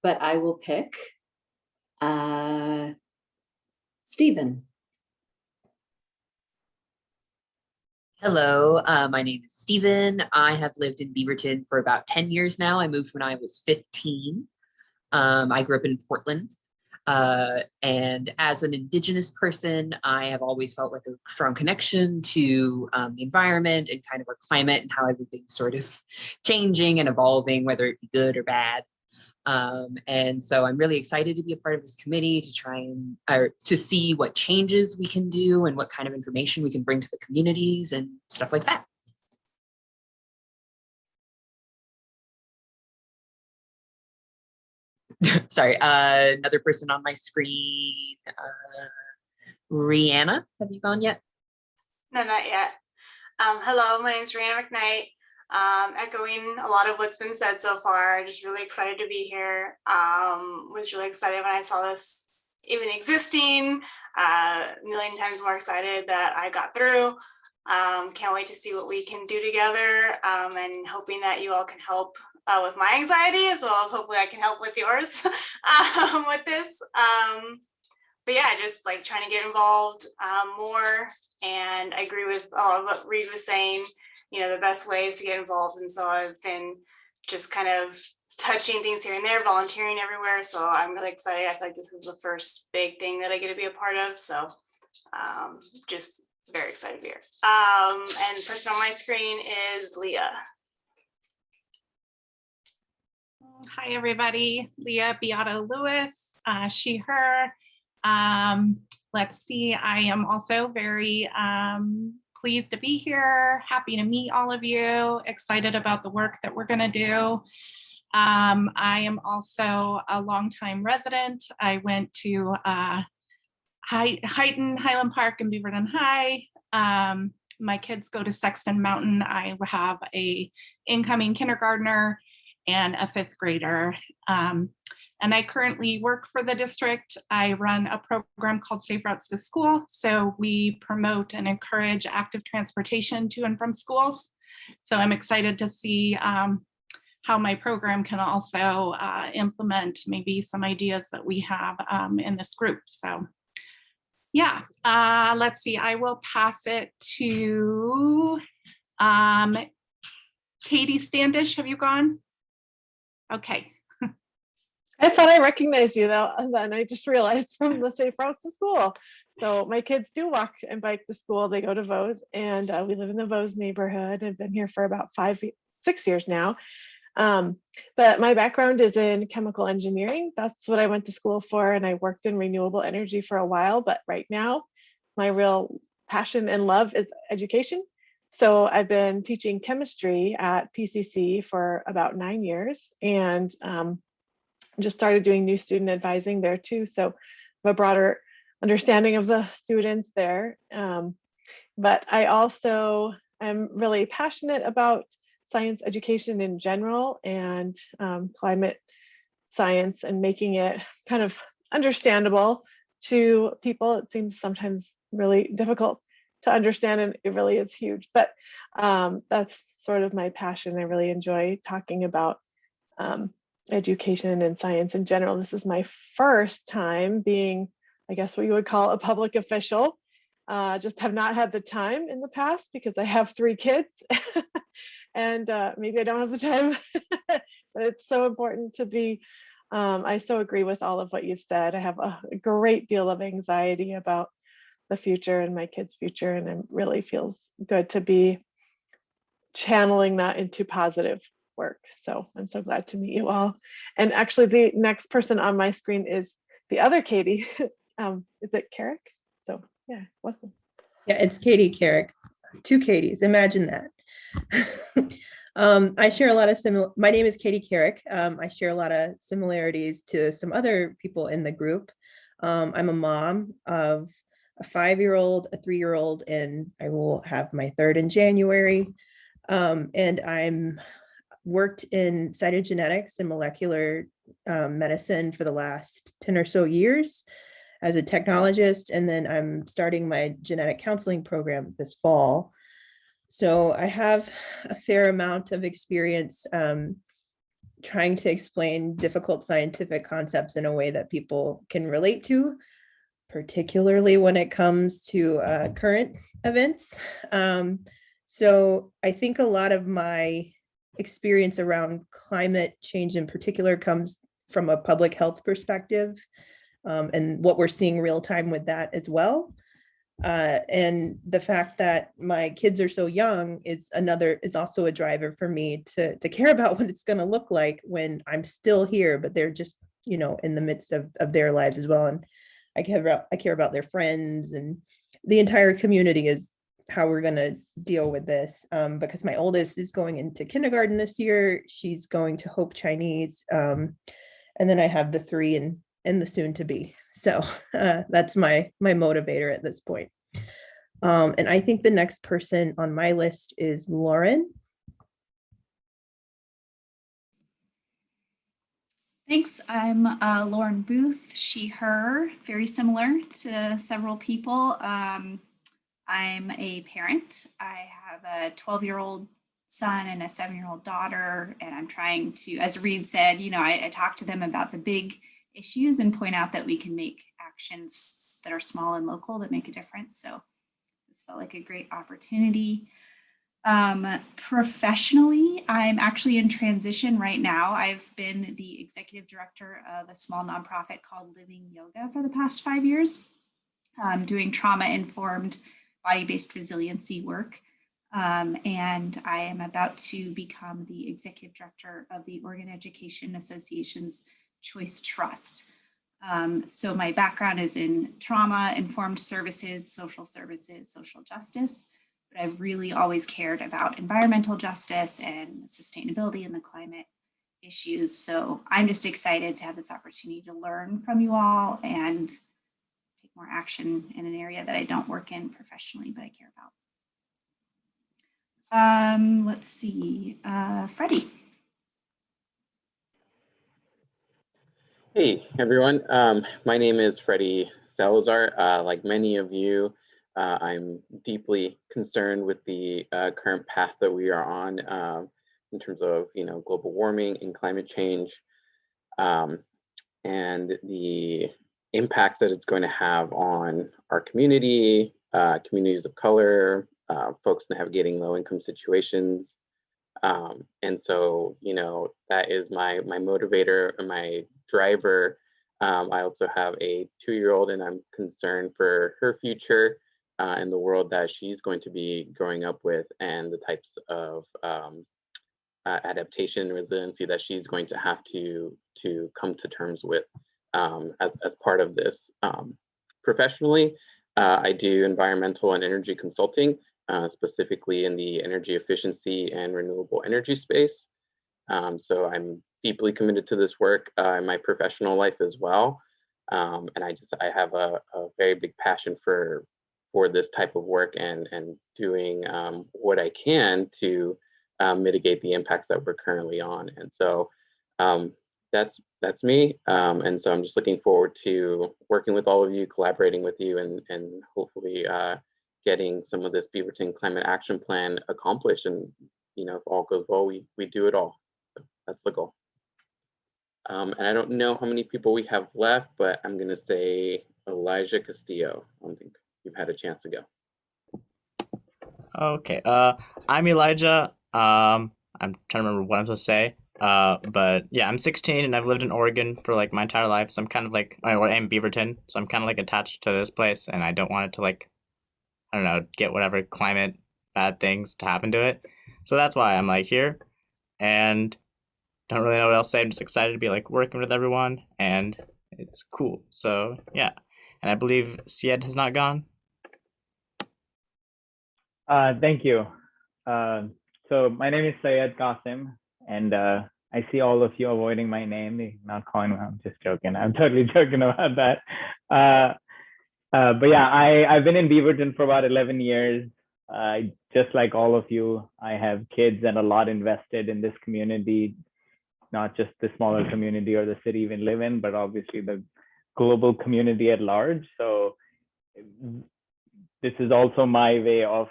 E: But I will pick Stephen.
J: Hello, my name is Stephen. I have lived in Beaverton for about 10 years now. I moved when I was 15. I grew up in Portland. And as an Indigenous person, I have always felt like a strong connection to the environment and kind of our climate and how everything's sort of changing and evolving, whether it be good or bad. And so I'm really excited to be a part of this committee to try and to see what changes we can do and what kind of information we can bring to the communities and stuff like that. Sorry, another person on my screen, Rheanna, have you gone yet?
K: No, not yet. Hello, my name is Rheanna McKnight. Echoing a lot of what's been said so far, just really excited to be here. Was really excited when I saw this even existing, a million times more excited that I got through. Can't wait to see what we can do together, and hoping that you all can help with my anxiety, as well as hopefully I can help with yours with this. But yeah, just like trying to get involved more. And I agree with a lot of what Reid was saying, you know, the best way is to get involved. And so I've been just kind of touching things here and there, volunteering everywhere. So I'm really excited. I feel like this is the first big thing that I get to be a part of. So just very excited to be here. And the person on my screen is Leah.
P: Hi, everybody. Leah Biado-Luis, she, her. Let's see, I am also very pleased to be here, happy to meet all of you, excited about the work that we're going to do. I am also a longtime resident. I went to Highland Park and Beaverton High. My kids go to Sexton Mountain. I have a incoming kindergartner and a 5th grader. And I currently work for the district. I run a program called Safe Routes to School. So we promote and encourage active transportation to and from schools. So I'm excited to see how my program can also implement maybe some ideas that we have in this group. So yeah, let's see, I will pass it to Katie Standish. Have you gone? Okay.
M: I thought I recognized you though, and then I just realized from the Safe Routes to School. So my kids do walk and bike to school. They go to Vose, and we live in the Vose neighborhood. I've been here for about 6 years now. But my background is in chemical engineering. That's what I went to school for, and I worked in renewable energy for a while. But right now, my real passion and love is education. So I've been teaching chemistry at PCC for about 9 years, and just started doing new student advising there too. So I have a broader understanding of the students there. But I also am really passionate about science education in general and climate science and making it kind of understandable to people. It seems sometimes really difficult to understand, and it really is huge. But that's sort of my passion. I really enjoy talking about education and science in general. This is my first time being, I guess what you would call a public official. Just have not had the time in the past because I have 3 kids and maybe I don't have the time, but it's so important to be, I so agree with all of what you've said. I have a great deal of anxiety about the future and my kids' future, and it really feels good to be channeling that into positive work. So I'm so glad to meet you all. And actually the next person on my screen is the other Katie. Is it Carrick? So yeah, welcome.
Q: Yeah, it's Katie Carrick. 2 Katies, imagine that. I share a lot of my name is Katie Carrick. I share a lot of similarities to some other people in the group. I'm a mom of a 5-year-old, a 3-year-old, and I will have my 3rd in January. And I'm worked in cytogenetics and molecular medicine for the last 10 or so years as a technologist, and then I'm starting my genetic counseling program this fall. So I have a fair amount of experience trying to explain difficult scientific concepts in a way that people can relate to, particularly when it comes to current events. So I think a lot of my experience around climate change in particular comes from a public health perspective, and what we're seeing real time with that as well. And the fact that my kids are so young is also a driver for me to care about what it's going to look like when I'm still here, but they're just, in the midst of their lives as well. And I care about their friends, and the entire community is how we're going to deal with this, because my oldest is going into kindergarten this year. She's going to Hope Chinese. And then I have the 3 and the soon to be. So that's my motivator at this point. And I think the next person on my list is Lauren.
R: Thanks. I'm Lauren Booth, she, her, very similar to several people. I'm a parent. I have a 12-year-old son and a 7-year-old daughter, and I'm trying to, as Reid said, I talk to them about the big issues and point out that we can make actions that are small and local that make a difference. So this felt like a great opportunity. Professionally, I'm actually in transition right now. I've been the executive director of a small nonprofit called Living Yoga for the past 5 years, doing trauma-informed body-based resiliency work. And I am about to become the executive director of the Oregon Education Association's Choice Trust. So my background is in trauma-informed services, social justice, but I've really always cared about environmental justice and sustainability and the climate issues. So I'm just excited to have this opportunity to learn from you all and take more action in an area that I don't work in professionally, but I care about. Let's see, Fredy.
S: Hey, everyone. My name is Fredy Salazar. Like many of you, I'm deeply concerned with the current path that we are on in terms of, global warming and climate change, and the impacts that it's going to have on our community, communities of color, folks navigating low-income situations. And so, that is my motivator or my driver. I also have a 2-year-old, and I'm concerned for her future and the world that she's going to be growing up with, and the types of adaptation and resiliency that she's going to have to come to terms with as part of this. Professionally, I do environmental and energy consulting, specifically in the energy efficiency and renewable energy space. So I'm deeply committed to this work in my professional life as well. And I have a very big passion for this type of work and doing what I can to mitigate the impacts that we're currently on. And so that's me. And so I'm just looking forward to working with all of you, collaborating with you, and hopefully getting some of this Beaverton Climate Action Plan accomplished. And if all goes well, we do it all. So that's the goal. And I don't know how many people we have left, but I'm going to say Elijah Castillo. I don't think you've had a chance to go.
T: Okay. I'm Elijah. I'm trying to remember what I'm supposed to say. But yeah, I'm 16 and I've lived in Oregon for like my entire life. So I'm kind of like, or I'm Beaverton. So I'm kind of like attached to this place, and I don't want it to like, I don't know, get whatever climate bad things to happen to it. So that's why I'm like here, and don't really know what else to say. I'm just excited to be like working with everyone, and it's cool. So yeah, and I believe Syed has not gone.
U: Thank you. So my name is Syed Qasim, and I see all of you avoiding my name, not calling me. I'm just joking. I'm totally joking about that. But yeah, I've been in Beaverton for about 11 years. Just like all of you, I have kids and a lot invested in this community, not just the smaller community or the city we live in, but obviously the global community at large. So this is also my way of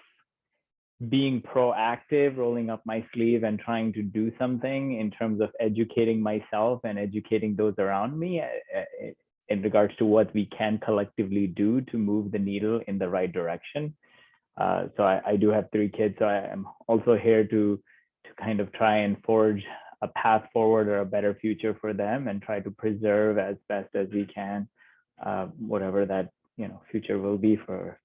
U: being proactive, rolling up my sleeve and trying to do something in terms of educating myself and educating those around me in regards to what we can collectively do to move the needle in the right direction. So I do have 3 kids, so I am also here to kind of try and forge a path forward or a better future for them, and try to preserve as best as we can whatever that future will be for.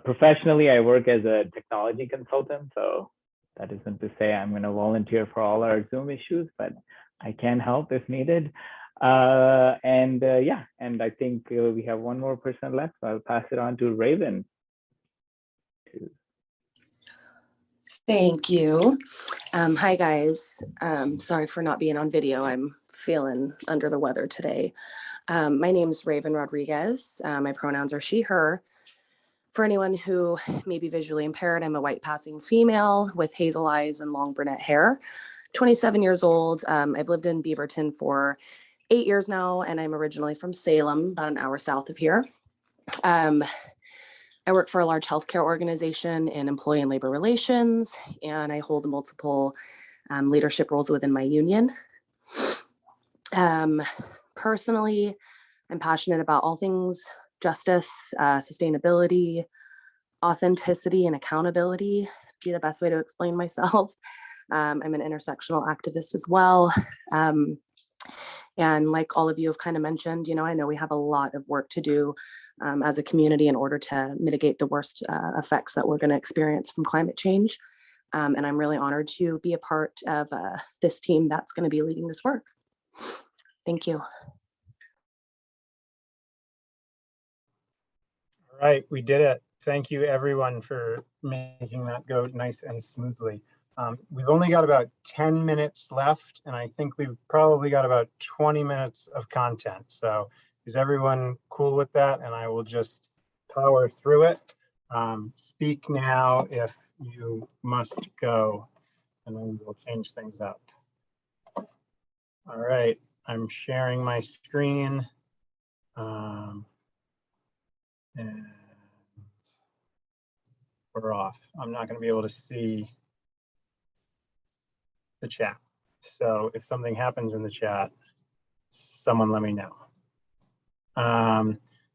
U: Professionally, I work as a technology consultant, so that isn't to say I'm going to volunteer for all our Zoom issues, but I can help if needed. Yeah, and I think we have one more person left, so I'll pass it on to Rhaven.
V: Thank you. Hi, guys. Sorry for not being on video. I'm feeling under the weather today. My name is Rhaven Rodriguez. My pronouns are she, her. For anyone who may be visually impaired, I'm a white passing female with hazel eyes and long brunette hair, 27 years old. I've lived in Beaverton for 8 years now, and I'm originally from Salem, about an hour south of here. I work for a large healthcare organization in employee and labor relations, and I hold multiple leadership roles within my union. Personally, I'm passionate about all things justice, sustainability, authenticity, and accountability, be the best way to explain myself. I'm an intersectional activist as well. And like all of you have kind of mentioned, I know we have a lot of work to do as a community in order to mitigate the worst effects that we're going to experience from climate change. And I'm really honored to be a part of this team that's going to be leading this work. Thank you.
A: All right, we did it. Thank you everyone for making that go nice and smoothly. We've only got about 10 minutes left, and I think we've probably got about 20 minutes of content. So is everyone cool with that? And I will just power through it. Speak now if you must go, and then we'll change things up. All right, I'm sharing my screen. And we're off. I'm not going to be able to see the chat. So if something happens in the chat, someone let me know.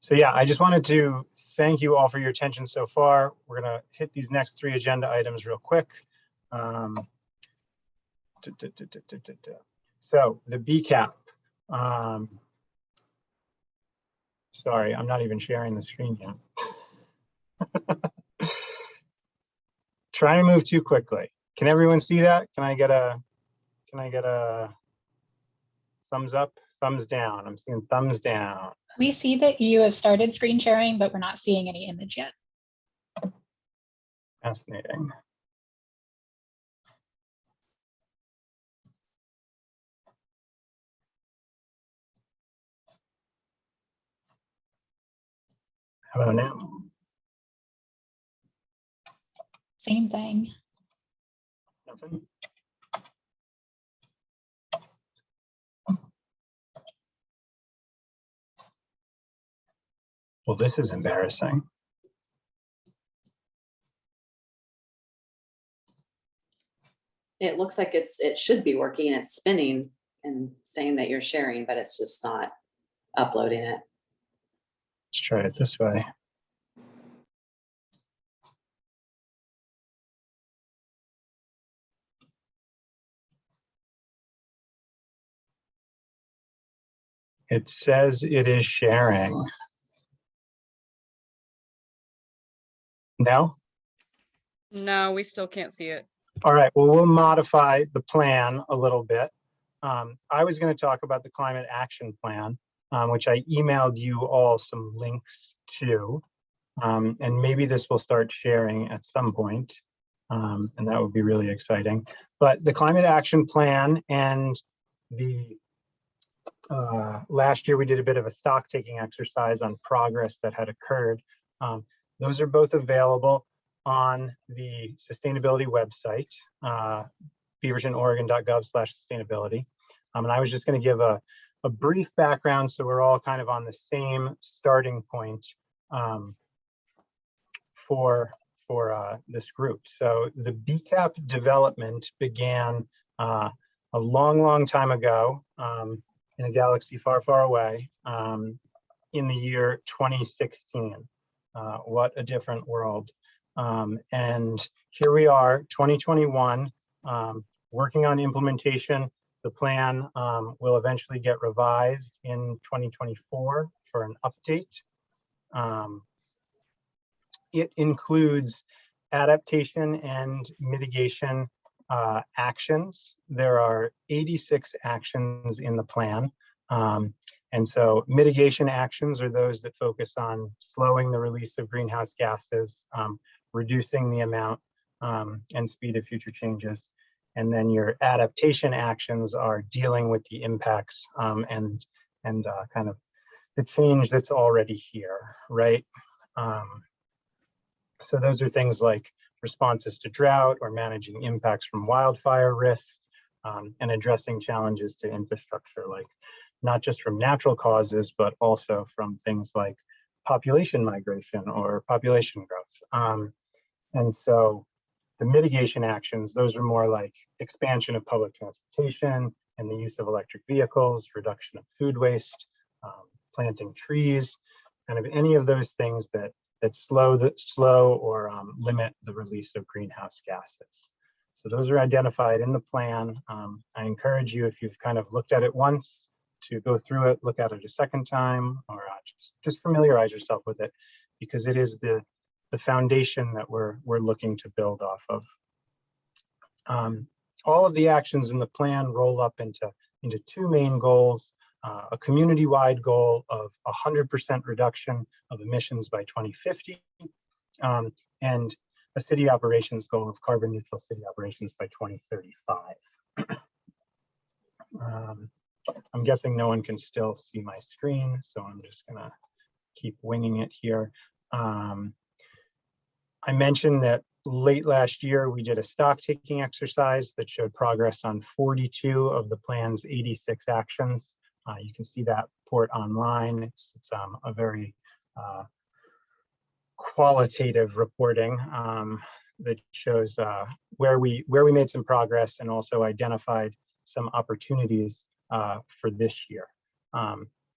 A: So yeah, I just wanted to thank you all for your attention so far. We're going to hit these next 3 agenda items real quick. So the BCAP. Sorry, I'm not even sharing the screen yet. Trying to move too quickly. Can everyone see that? Can I get a thumbs up, thumbs down? I'm seeing thumbs down.
O: We see that you have started screen sharing, but we're not seeing any image yet.
A: Fascinating. How about now?
O: Same thing.
A: Nothing? Well, this is embarrassing.
E: It looks like it should be working. It's spinning and saying that you're sharing, but it's just not uploading it.
A: Let's try it this way. It says it is sharing. No?
L: No, we still can't see it.
A: All right, well, we'll modify the plan a little bit. I was going to talk about the climate action plan, which I emailed you all some links to. And maybe this will start sharing at some point, and that would be really exciting. But the climate action plan and the last year we did a bit of a stock taking exercise on progress that had occurred. Those are both available on the sustainability website, beavertonoregon.gov/sustainability. And I was just going to give a brief background so we're all kind of on the same starting point for this group. So the BCAP development began a long time ago in a galaxy far, far away in the year 2016. What a different world. And here we are, 2021, working on implementation. The plan will eventually get revised in 2024 for an update. It includes adaptation and mitigation actions. There are 86 actions in the plan. And so mitigation actions are those that focus on slowing the release of greenhouse gases, reducing the amount and speed of future changes. And then your adaptation actions are dealing with the impacts and kind of the change that's already here, right? So those are things like responses to drought or managing impacts from wildfire risk and addressing challenges to infrastructure, like not just from natural causes, but also from things like population migration or population growth. And so the mitigation actions, those are more like expansion of public transportation and the use of electric vehicles, reduction of food waste, planting trees, kind of any of those things that slow or limit the release of greenhouse gases. So those are identified in the plan. I encourage you, if you've kind of looked at it once, to go through it, look at it a second time, or just familiarize yourself with it, because it is the foundation that we're looking to build off of. All of the actions in the plan roll up into two main goals. A community-wide goal of 100% reduction of emissions by 2050, and a city operations goal of carbon neutral city operations by 2035. I'm guessing no one can still see my screen, so I'm just gonna keep winging it here. I mentioned that late last year, we did a stock taking exercise that showed progress on 42 of the plan's 86 actions. You can see that report online. It's a very qualitative reporting that shows where we made some progress and also identified some opportunities for this year.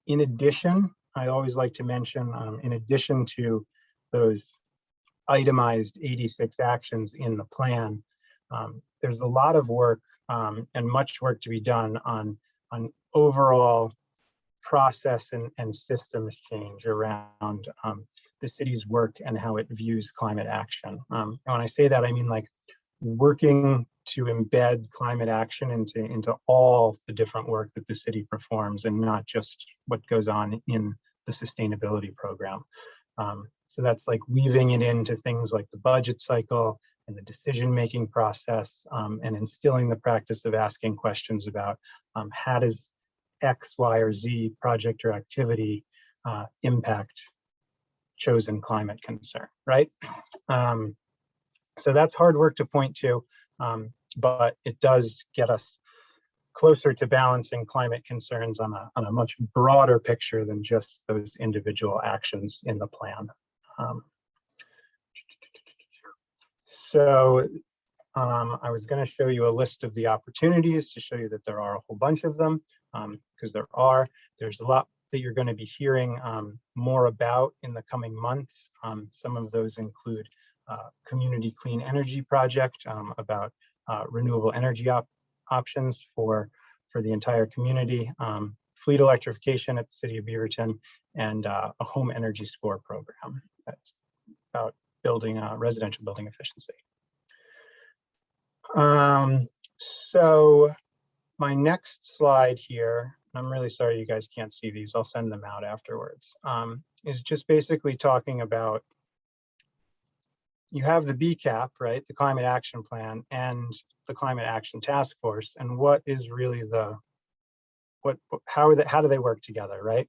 A: In addition, I always like to mention, in addition to those itemized 86 actions in the plan, there's a lot of work and much work to be done on overall process and systems change around the city's work and how it views climate action. And when I say that, I mean like working to embed climate action into all the different work that the city performs and not just what goes on in the sustainability program. So that's like weaving it into things like the budget cycle and the decision-making process, and instilling the practice of asking questions about how does X, Y, or Z project or activity impact chosen climate concern, right? So that's hard work to point to, but it does get us closer to balancing climate concerns on a much broader picture than just those individual actions in the plan. I was going to show you a list of the opportunities to show you that there are a whole bunch of them, because there's a lot that you're going to be hearing more about in the coming months. Some of those include community clean energy project, about renewable energy options for the entire community, fleet electrification at the city of Beaverton, and a home energy score program that's about building residential building efficiency. So my next slide here, I'm really sorry you guys can't see these, I'll send them out afterwards, is just basically talking about, you have the BCAP, right, the Climate Action Plan, and the Climate Action Task Force, and what is really how do they work together, right?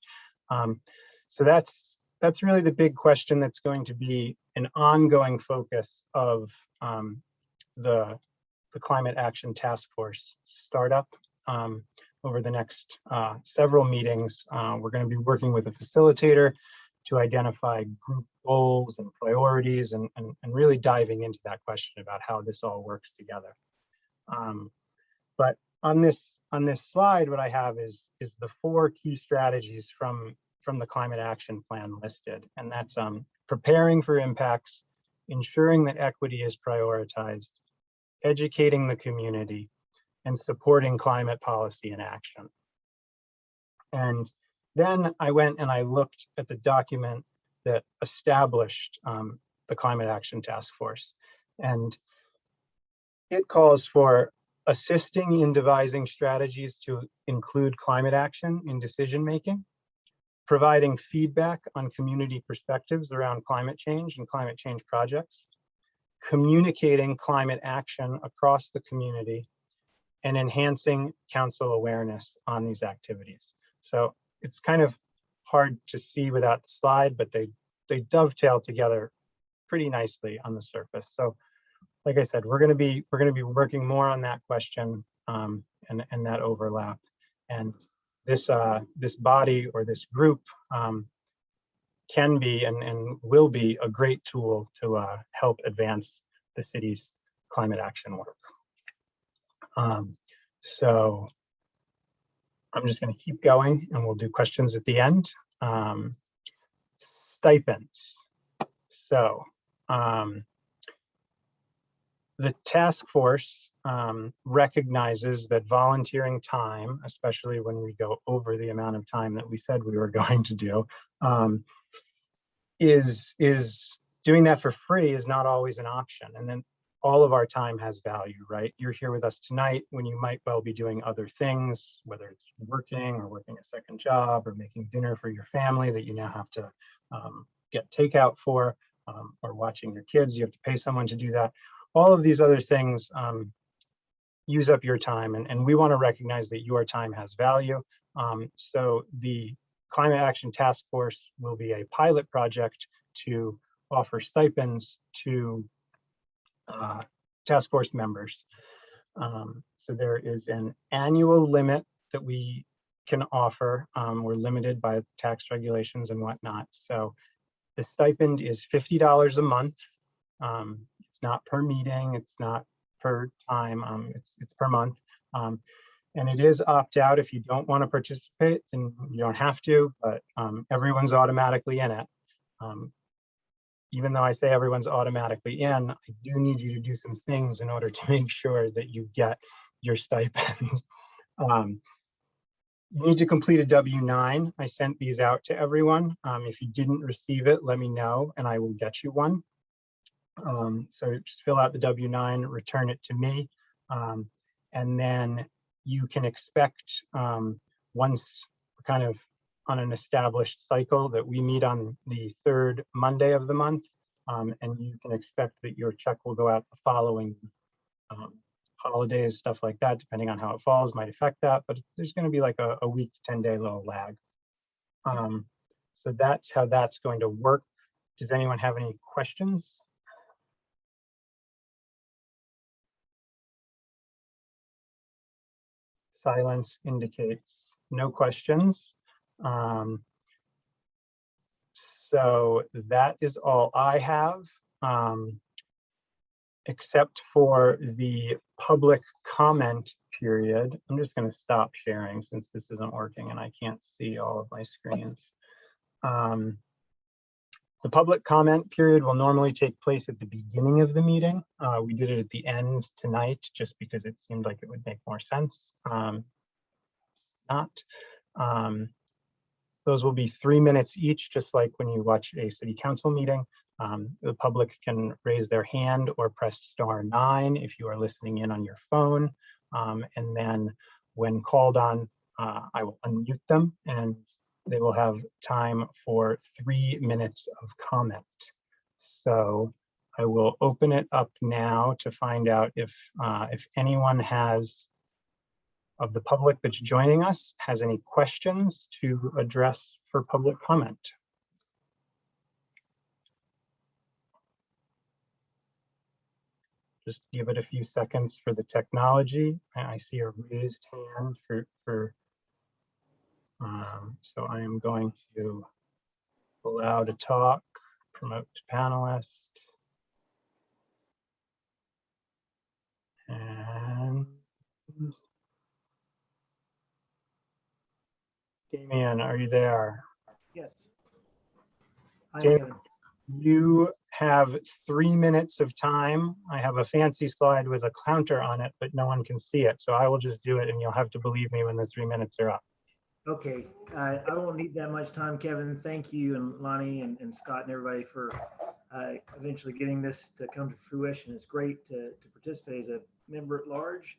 A: So that's really the big question that's going to be an ongoing focus of the Climate Action Task Force startup. Over the next several meetings, we're going to be working with a facilitator to identify group goals and priorities, and really diving into that question about how this all works together. But on this slide, what I have is the 4 key strategies from the Climate Action Plan listed, and that's preparing for impacts, ensuring that equity is prioritized, educating the community, and supporting climate policy and action. And then I went and I looked at the document that established the Climate Action Task Force, and it calls for assisting in devising strategies to include climate action in decision-making, providing feedback on community perspectives around climate change and climate change projects, communicating climate action across the community, and enhancing council awareness on these activities. So it's kind of hard to see without the slide, but they dovetail together pretty nicely on the surface. So like I said, we're going to be working more on that question and that overlap. And this body or this group can be and will be a great tool to help advance the city's climate action work. So I'm just going to keep going and we'll do questions at the end. Stipends. So the task force recognizes that volunteering time, especially when we go over the amount of time that we said we were going to do, is doing that for free is not always an option. And then all of our time has value, right? You're here with us tonight when you might well be doing other things, whether it's working or working a second job or making dinner for your family that you now have to get takeout for, or watching your kids, you have to pay someone to do that. All of these other things use up your time, and we want to recognize that your time has value. So the Climate Action Task Force will be a pilot project to offer stipends to task force members. So there is an annual limit that we can offer. We're limited by tax regulations and whatnot. So the stipend is $50 a month. It's not per meeting, it's not per time, it's per month. And it is opt out. If you don't want to participate, then you don't have to, but everyone's automatically in it. Even though I say everyone's automatically in, I do need you to do some things in order to make sure that you get your stipend. You need to complete a W-9. I sent these out to everyone. If you didn't receive it, let me know and I will get you one. So just fill out the W-9, return it to me, and then you can expect once we're kind of on an established cycle that we meet on the 3rd Monday of the month, and you can expect that your check will go out the following holidays, stuff like that, depending on how it falls, might affect that, but there's going to be like a week to 10-day little lag. So that's how that's going to work. Does anyone have any questions? Silence indicates no questions. So that is all I have, except for the public comment period. I'm just going to stop sharing since this isn't working and I can't see all of my screens. The public comment period will normally take place at the beginning of the meeting. We did it at the end tonight just because it seemed like it would make more sense. Those will be 3 minutes each, just like when you watch a city council meeting. The public can raise their hand or press *9 if you are listening in on your phone. And then when called on, I will unmute them and they will have time for 3 minutes of comment. So I will open it up now to find out if anyone of the public that's joining us has any questions to address for public comment. Just give it a few seconds for the technology. I see a raised hand so I am going to allow to talk, promote to panelist. And Damian, are you there?
B: Yes.
A: Damian, you have 3 minutes of time. I have a fancy slide with a counter on it, but no one can see it. So I will just do it and you'll have to believe me when the 3 minutes are up.
B: Okay, I won't need that much time, Kevin. Thank you and Lani and Scott and everybody for eventually getting this to come to fruition. It's great to participate as a member at large.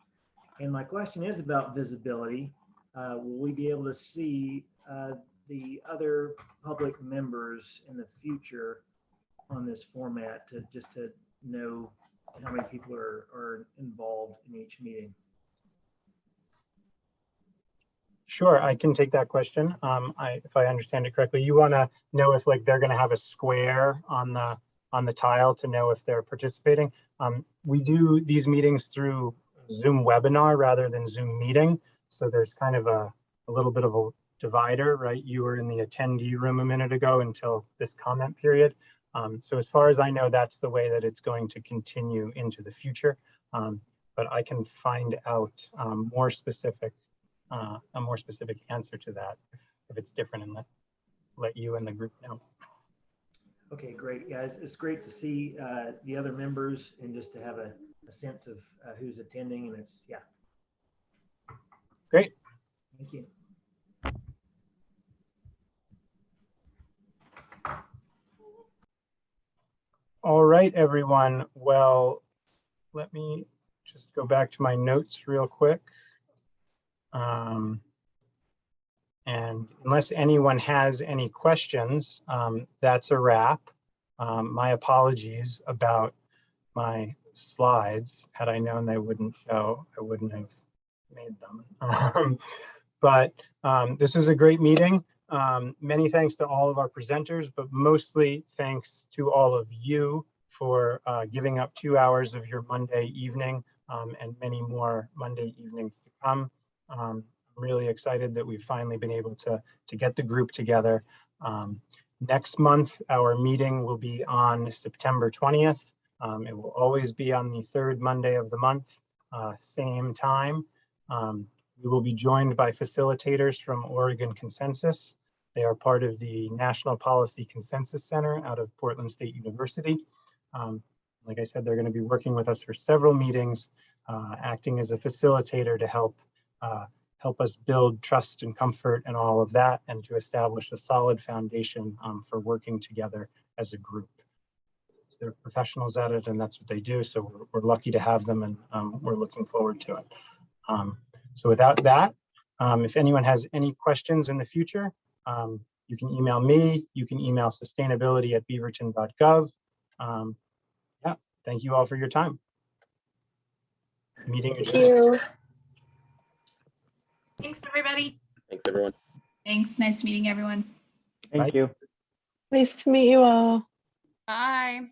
B: And my question is about visibility. Will we be able to see the other public members in the future on this format just to know how many people are involved in each meeting?
A: Sure, I can take that question. If I understand it correctly, you want to know if they're going to have a square on the tile to know if they're participating. We do these meetings through Zoom webinar rather than Zoom meeting. So there's kind of a little bit of a divider, right? You were in the attendee room a minute ago until this comment period. So as far as I know, that's the way that it's going to continue into the future. But I can find out a more specific answer to that if it's different, and let you and the group know.
B: Okay, great. Yeah, it's great to see the other members and just to have a sense of who's attending, and it's, yeah.
A: Great.
B: Thank you.
A: All right, everyone. Well, let me just go back to my notes real quick. And unless anyone has any questions, that's a wrap. My apologies about my slides. Had I known they wouldn't show, I wouldn't have made them. But this was a great meeting. Many thanks to all of our presenters, but mostly thanks to all of you for giving up 2 hours of your Monday evening and many more Monday evenings to come. I'm really excited that we've finally been able to get the group together. Next month, our meeting will be on September 20th. It will always be on the third Monday of the month, same time. We will be joined by facilitators from Oregon Consensus. They are part of the National Policy Consensus Center out of Portland State University. Like I said, they're going to be working with us for several meetings, acting as a facilitator to help us build trust and comfort and all of that, and to establish a solid foundation for working together as a group. So they're professionals at it, and that's what they do. So we're lucky to have them, and we're looking forward to it. So without that, if anyone has any questions in the future, you can email me. You can email sustainability@beaverton.gov. Yeah, thank you all for your time. Meeting adjourned.
V: Thank you.
O: Thanks, everybody.
S: Thanks, everyone.
R: Thanks. Nice meeting everyone.
U: Thank you.
M: Nice to meet you all.
L: Bye.